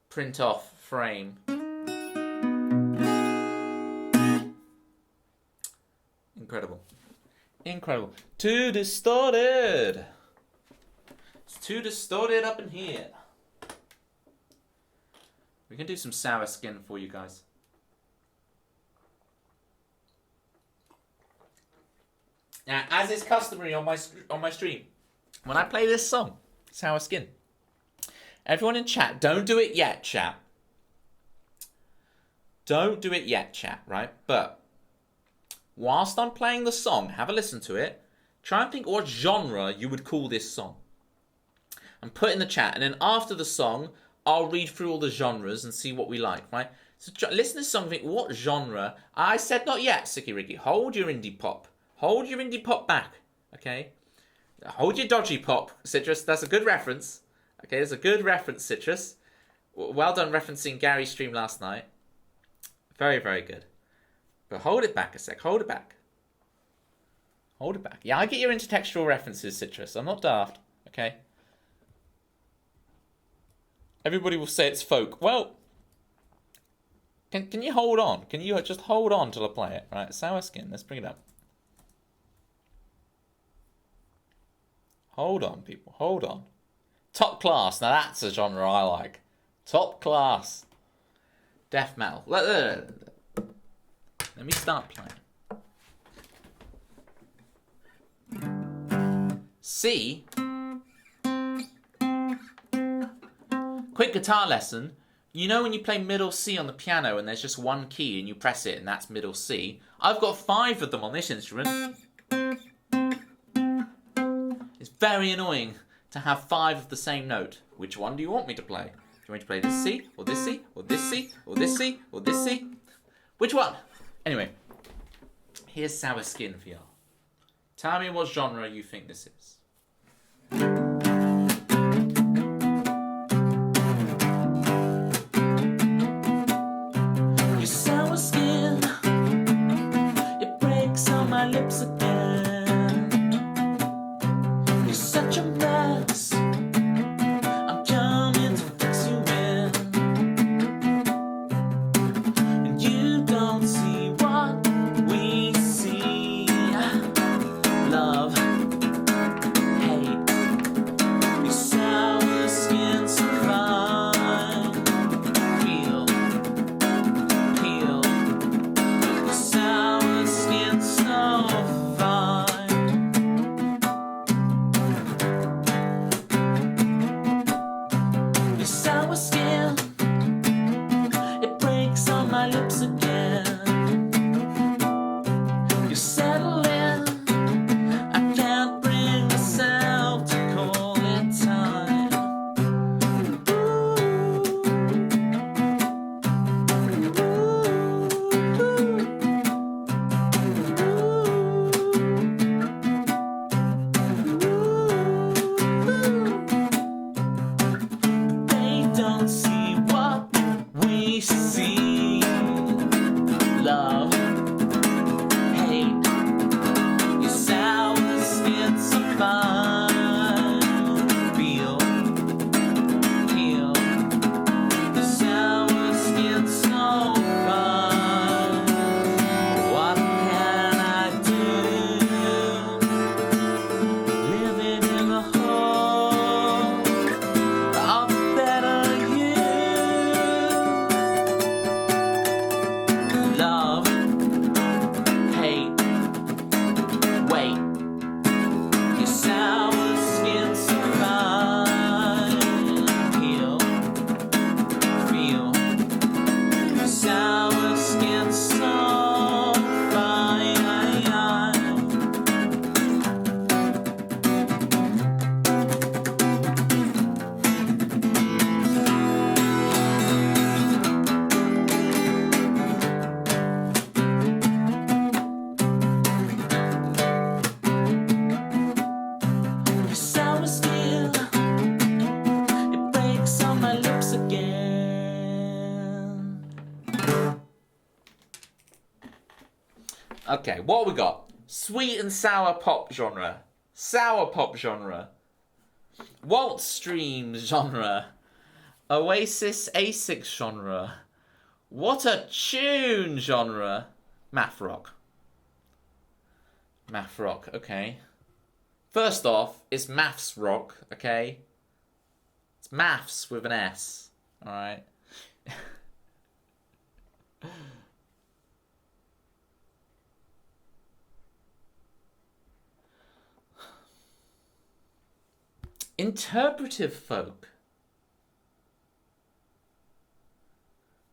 print off, frame. Incredible. Incredible. Too distorted. It's too distorted up in here. We can do some sour skin for you guys. Now, as is customary on my stream, when I play this song, Sour Skin, everyone in chat, don't do it yet, chat. Don't do it yet, chat, right? But whilst I'm playing the song, have a listen to it. Try and think what genre you would call this song. And put it in the chat. And then after the song, I'll read through all the genres and see what we like, right? So listen to the song and think, what genre? I said not yet, Sicky Ricky. Hold your indie pop. Hold your indie pop back, okay? Hold your dodgy pop, Citrus. That's a good reference. Okay, that's a good reference, Citrus. Well done referencing Gary's stream last night. Very, very good. But hold it back a sec. Hold it back. Hold it back. Yeah, I get your intertextual references, Citrus. I'm not daft, okay? Everybody will say it's folk. Well, can you hold on? Can you just hold on till I play it? Right, Sour Skin. Let's bring it up. Hold on, people. Hold on. Top class. Now that's a genre I like. Top class. Death metal. Let me start playing. C. Quick guitar lesson. You know when you play middle C on the piano and there's just one key and you press it and that's middle C? I've got 5 of them on this instrument. It's very annoying to have 5 of the same note. Which one do you want me to play? Do you want me to play this C, or this C, or this C, or this C, or this C? Which one? Anyway, here's Sour Skin for y'all. Tell me what genre you think this is. Your sour skin, it breaks on my lips again. You're such a mess, I'm coming to fix you in. And you don't see what we see. Love, hate, your sour skin so fine. Peel, your sour skin so fine. Your sour skin, it breaks on my lips again. You're settling Okay, what we got? Sweet and sour pop genre. Sour pop genre. Waltz stream genre. Oasis Asics genre. What a tune genre. Math rock. Math rock, okay. First off, it's maths rock, okay? It's maths with an S, alright? Interpretive folk.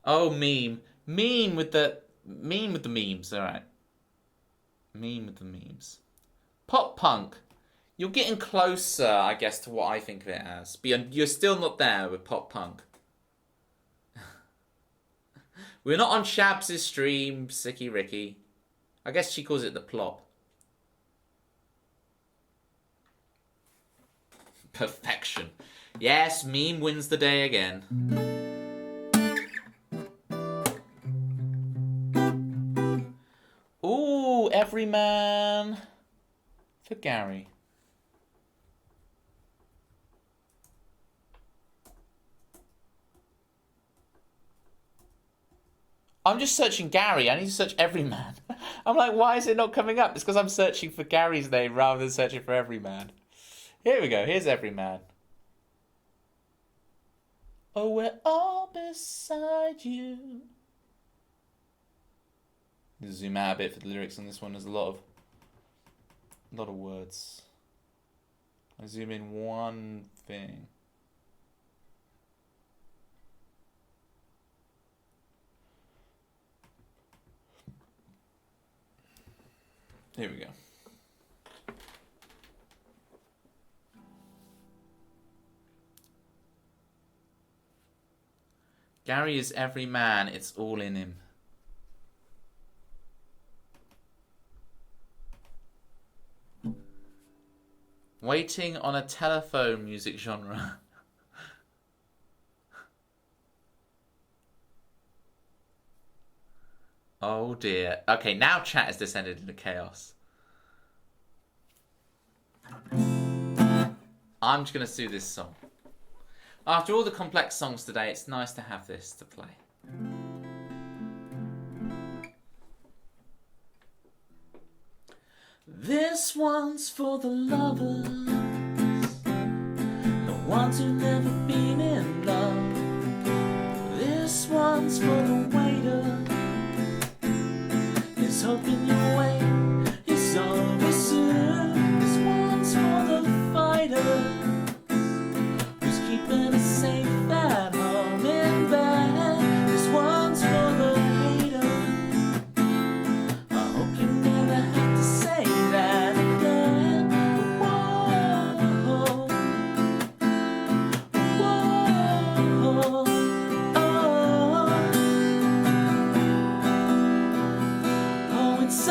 Oh, meme. Meme with the memes, alright. Meme with the memes. Pop punk. You're getting closer, I guess, to what I think of it as. But you're still not there with pop punk. We're not on Shabs' stream, Sicky Ricky. I guess she calls it the plop. Perfection. Yes, meme wins the day again. Ooh, Everyman for Gary. I'm just searching Gary. I need to search Everyman. I'm like, why is it not coming up? It's because I'm searching for Gary's name rather than searching for Everyman. Here we go. Here's Everyman. Oh, we're all beside you. Zoom out a bit for the lyrics on this one. There's a lot of words. I zoom in one thing. Here we go. Gary is every man, it's all in him. Waiting on a telephone music genre. Oh dear. Okay, now chat has descended into chaos. I'm just going to sue this song. After all the complex songs today, it's nice to have this to play. This one's for the lovers, the ones who've never been in love. This one's for the waiter, is hoping your wait is over soon. This one's for the fighter, who's keeping us safe at home in bed. This one's for the hater, I hope you never have to say that again. Whoa, whoa, oh, it's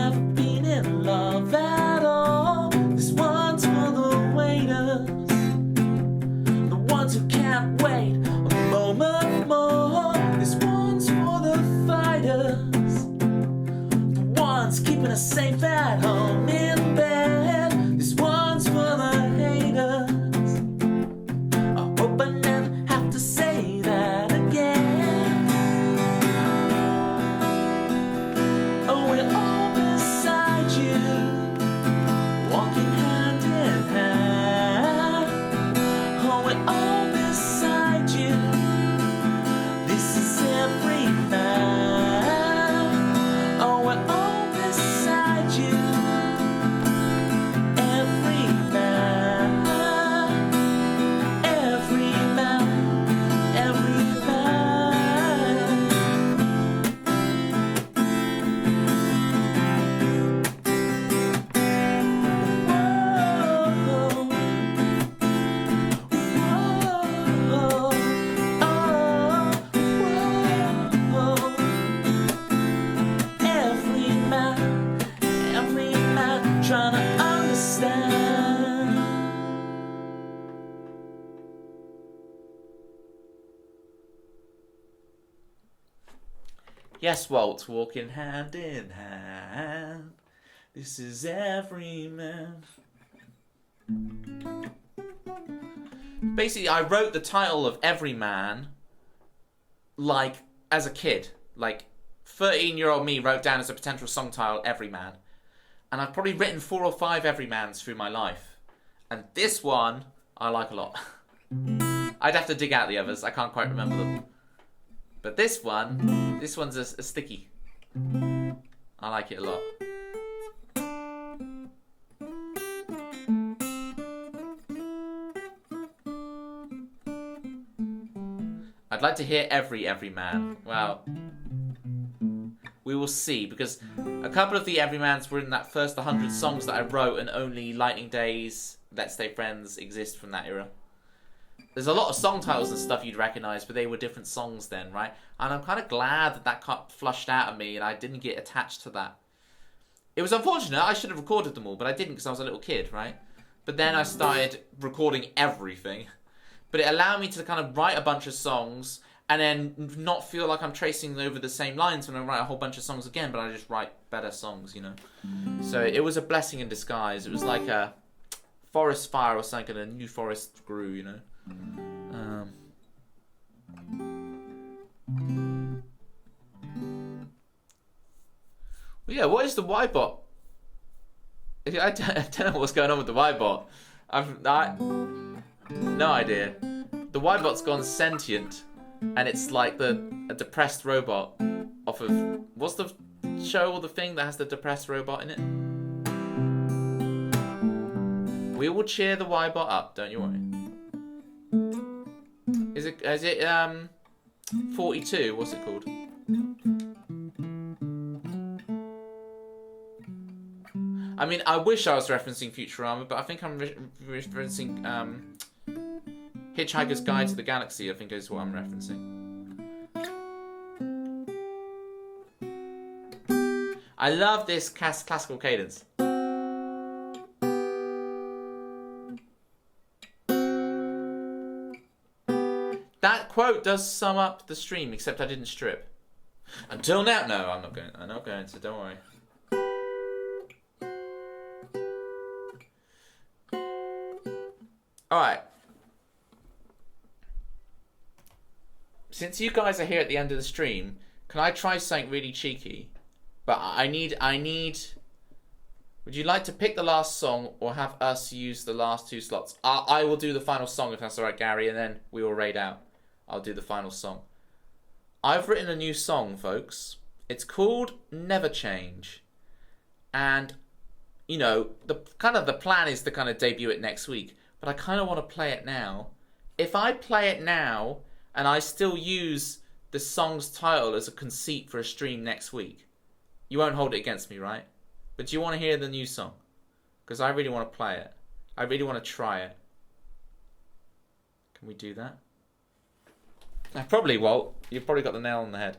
never been in love at all. This one's for the waiters, the ones who can't wait a moment more. This one's for the fighters, the ones keeping us safe at home in bed. This one's for the haters. I hope I never have to say that again. Oh, we're all beside you, walking hand in hand. Oh, we're all beside you. This is every man. Oh, we're all beside you. Every man. Every man. Every man. Every man trying to understand. Yes, Walt, walking hand in hand. This is every man. Basically, I wrote the title of Every Man like as a kid. Like 13-year-old me wrote down as a potential song title Every Man. And I've probably written 4 or 5 Every Mans through my life. And this one, I like a lot. I'd have to dig out the others. I can't quite remember them. But this one's a sticky. I like it a lot. I'd like to hear Every Man. Well, we will see, because a couple of the Everymans were in that first 100 songs that I wrote, and only Lightning Days, Let's Stay Friends exist from that era. There's a lot of song titles and stuff you'd recognise, but they were different songs then, right? And I'm kind of glad that got flushed out of me and I didn't get attached to that. It was unfortunate. I should have recorded them all, but I didn't because I was a little kid, right? But then I started recording everything. But it allowed me to kind of write a bunch of songs and then not feel like I'm tracing over the same lines when I write a whole bunch of songs again, but I just write better songs, you know? So it was a blessing in disguise. It was like a forest fire or something, and a new forest grew, you know? Well, yeah, what is the Y-bot? I don't know what's going on with the Y-bot. No idea. The Y-bot's gone sentient, and it's like a depressed robot off of... What's the show or the thing that has the depressed robot in it? We will cheer the Y-bot up, don't you worry. Is it 42? What's it called? I mean, I wish I was referencing Futurama, but I think I'm referencing Hitchhiker's Guide to the Galaxy, I think is what I'm referencing. I love this classical cadence. That quote does sum up the stream, except I didn't strip. Until now, no, I'm not going to, don't worry. Alright. Since you guys are here at the end of the stream, can I try something really cheeky? But I need... Would you like to pick the last song or have us use the last 2 slots? I will do the final song if that's alright, Gary, and then we will raid out. I'll do the final song. I've written a new song, folks. It's called Never Change. And, you know, the plan is to kind of debut it next week. But I kind of want to play it now. If I play it now and I still use the song's title as a conceit for a stream next week, you won't hold it against me, right? But do you want to hear the new song? Because I really want to play it. I really want to try it. Can we do that? Probably, Walt. You've probably got the nail on the head.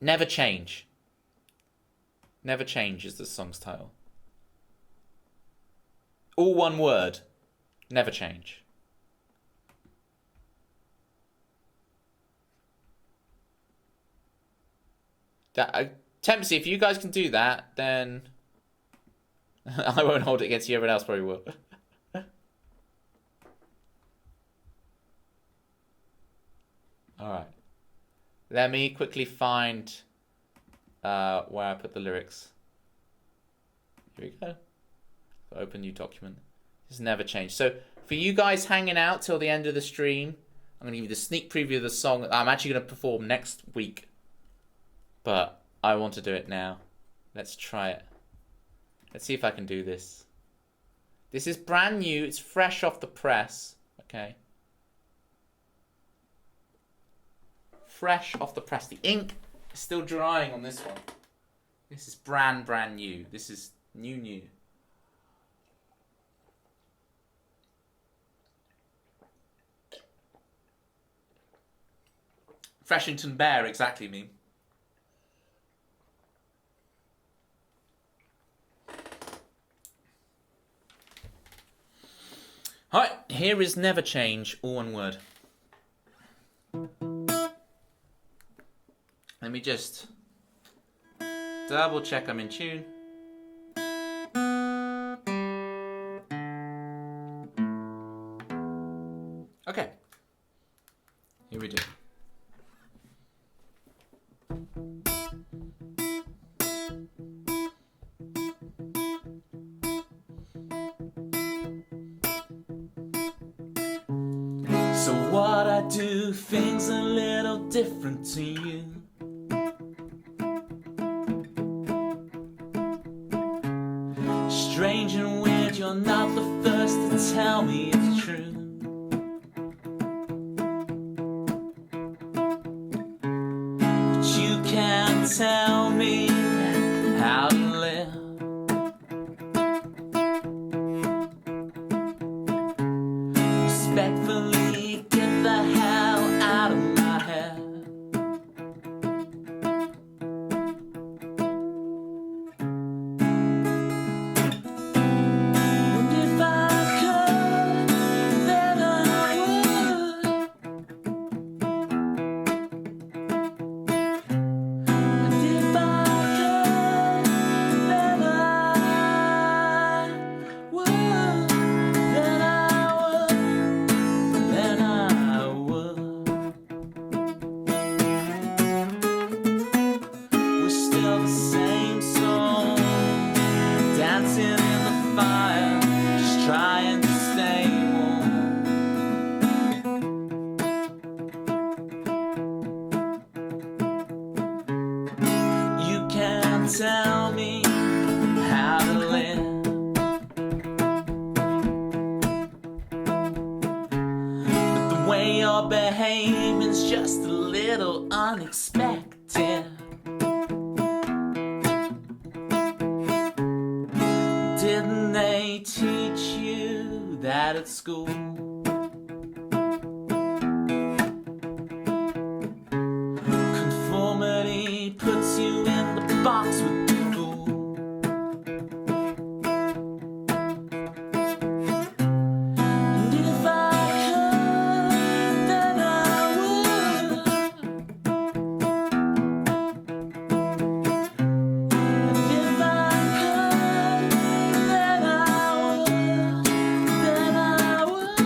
Never Change. Never Change is the song's title. All one word. Never Change. Tempsy, if you guys can do that, then I won't hold it against you. Everyone else probably will. Alright. Let me quickly find where I put the lyrics. Here we go. Open new document. This Never Changed. So for you guys hanging out till the end of the stream, I'm going to give you the sneak preview of the song that I'm actually going to perform next week. But I want to do it now. Let's try it. Let's see if I can do this. This is brand new. It's fresh off the press. Okay. Fresh off the press. The ink is still drying on this one. This is brand new. This is new. Freshington Bear, exactly me. Alright, here is Never Change, all one word. Let me just double check I'm in tune. Okay. Here we do. So what I do, things a little different to you. Strange and weird, you're not the first to tell me it's true. But you can't tell me how to live. Respectfully, get the hell out of my head. And if I could, then I would. And if I could, then I would. Then I would. Then I would. We're still the same song, dancing in the fire, just trying to stay warm. You can't tell me how to live. But the way you're behaving's just a little unexpected. Didn't they teach you that at school? Conformity puts you in the box with the fool. And if I could, then I would. And if I could, then I would. Then I would.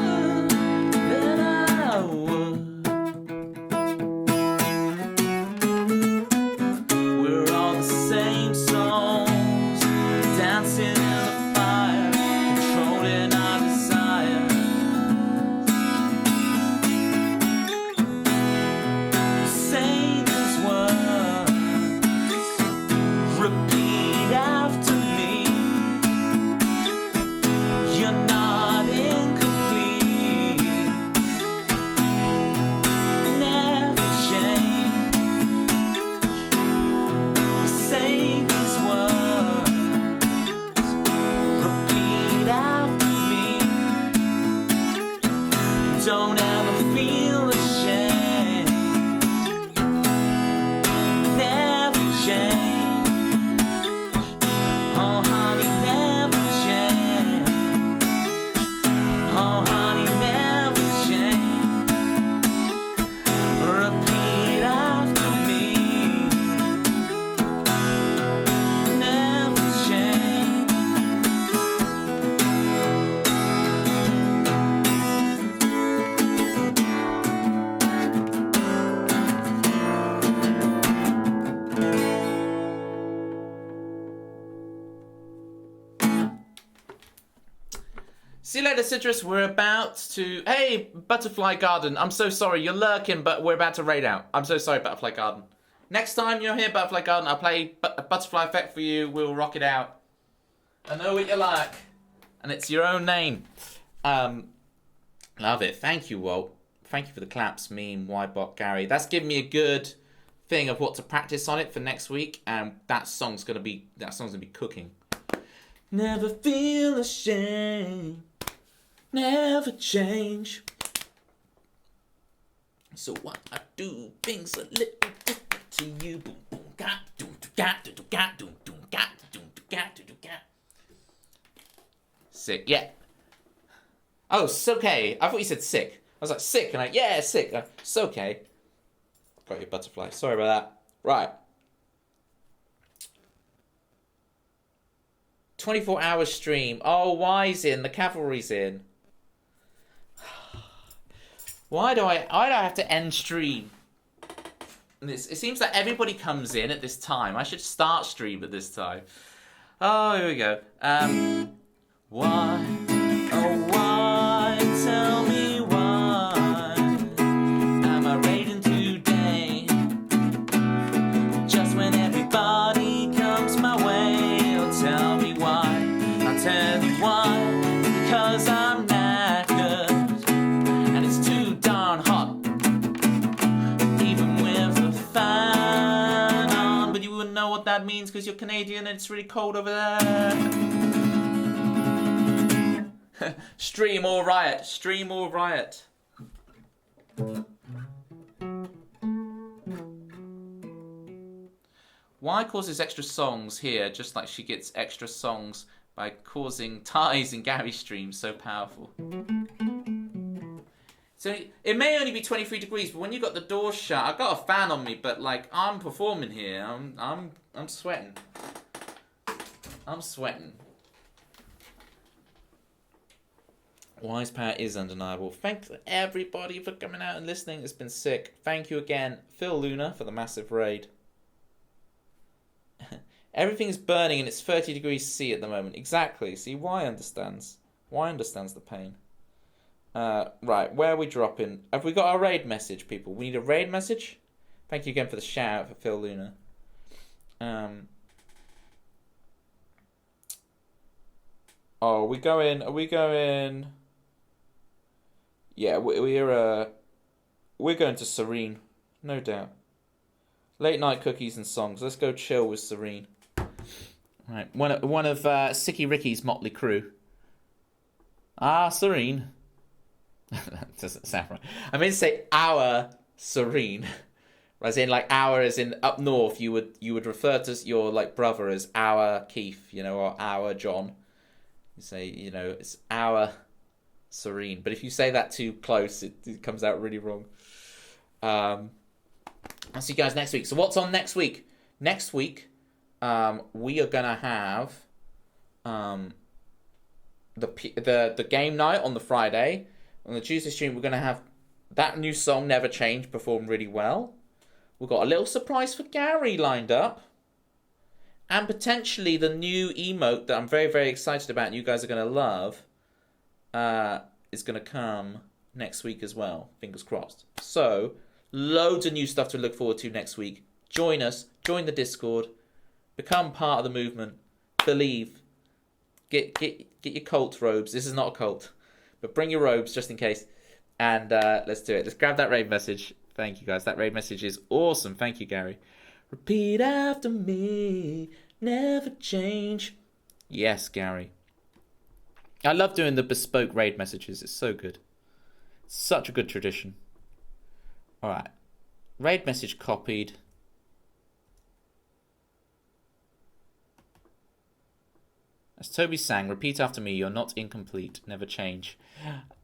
Gamenight Citrus, we're about to... Hey, Butterfly Garden, I'm so sorry. You're lurking, but we're about to raid out. I'm so sorry, Butterfly Garden. Next time you're here, Butterfly Garden, I'll play a Butterfly Effect for you. We'll rock it out. I know what you like. And it's your own name. Love it. Thank you, Walt. Thank you for the claps, meme, Ybot, Gary. That's given me a good thing of what to practice on it for next week. And that song's gonna be cooking. Never feel ashamed. Never change. So what I do, things a little different to you. Boom, boom, got, doom, got, doom, got, doom, got, doom, got, doom, got. Sick, yeah. Oh, it's okay. I thought you said sick. I was like, sick, and yeah, sick. It's okay. Got your butterfly. Sorry about that. Right. 24-hour stream. Oh, Y's in. The cavalry's in. Why do I have to end stream? It seems that everybody comes in at this time. I should start stream at this time. Oh, here we go. Why? Oh, why? Tell me why. Am I raiding today? Just when everybody comes my way. Oh, tell me why. I'll tell you why. Because I'm knackered. And it's too darn hot. Even with the fan on. But you wouldn't know what that means because you're Canadian and it's really cold over there. Stream or riot. Stream or riot. Why causes extra songs here just like she gets extra songs by causing ties in Gary's stream? So powerful. So it may only be 23 degrees, but when you got the door shut, I got a fan on me, but like I'm performing here. I'm sweating. I'm sweating. Wise Power is undeniable. Thanks everybody for coming out and listening. It's been sick. Thank you again, Phil Luna, for the massive raid. Everything's burning and it's 30 degrees C at the moment. Exactly. See, Y understands. Y understands the pain. Right, where are we dropping? Have we got our raid message, people? We need a raid message. Thank you again for the shout out for Phil Luna. Oh, are we going? Yeah, we're going to Serene, no doubt. Late night cookies and songs. Let's go chill with Serene. Right, one of Sicky Ricky's motley crew. Ah, Serene. That doesn't sound right. I mean to say our Serene, as in like our, as in up north. You would refer to your like brother as our Keith, or our John. You say it's our Serene, but if you say that too close, it comes out really wrong. I'll see you guys next week. So what's on next week? Next week, we are gonna have the game night on the Friday. On the Tuesday stream, we're gonna have that new song "Never Change" perform really well. We've got a little surprise for Gary lined up, and potentially the new emote that I'm very, very excited about and you guys are gonna love is gonna come next week as well. Fingers crossed. So loads of new stuff to look forward to next week. Join us. Join the Discord. Become part of the movement. Believe. Get your cult robes. This is not a cult, but bring your robes just in case. And let's do it. Let's grab that raid message. Thank you, guys. That raid message is awesome. Thank you, Gary. Repeat after me. Never change. Yes, Gary. I love doing the bespoke raid messages. It's so good. Such a good tradition. All right. Raid message copied. As Toby sang, repeat after me, you're not incomplete, never change.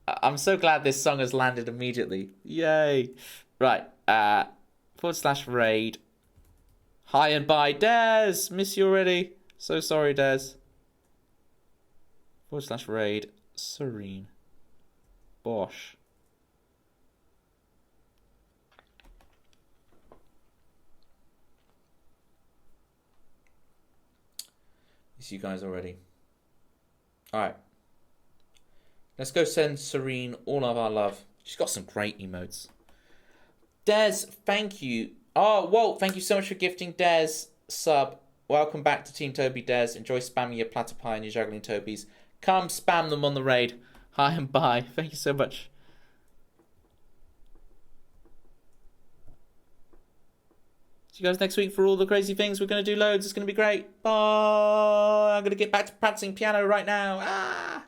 I'm so glad this song has landed immediately. Yay. Right. /raid. Hi and bye, Des. Miss you already. So sorry, Des. /raid. Serene. Bosh. Miss you guys already. Alright. Let's go send Serene all of our love. She's got some great emotes. Des, thank you. Oh, Walt, thank you so much for gifting Des sub. Welcome back to Team Toby, Des. Enjoy spamming your platter pie and your juggling Tobies. Come spam them on the raid. Hi and bye. Thank you so much. See you guys next week for all the crazy things. We're going to do loads. It's going to be great. Bye. I'm going to get back to practicing piano right now. Ah.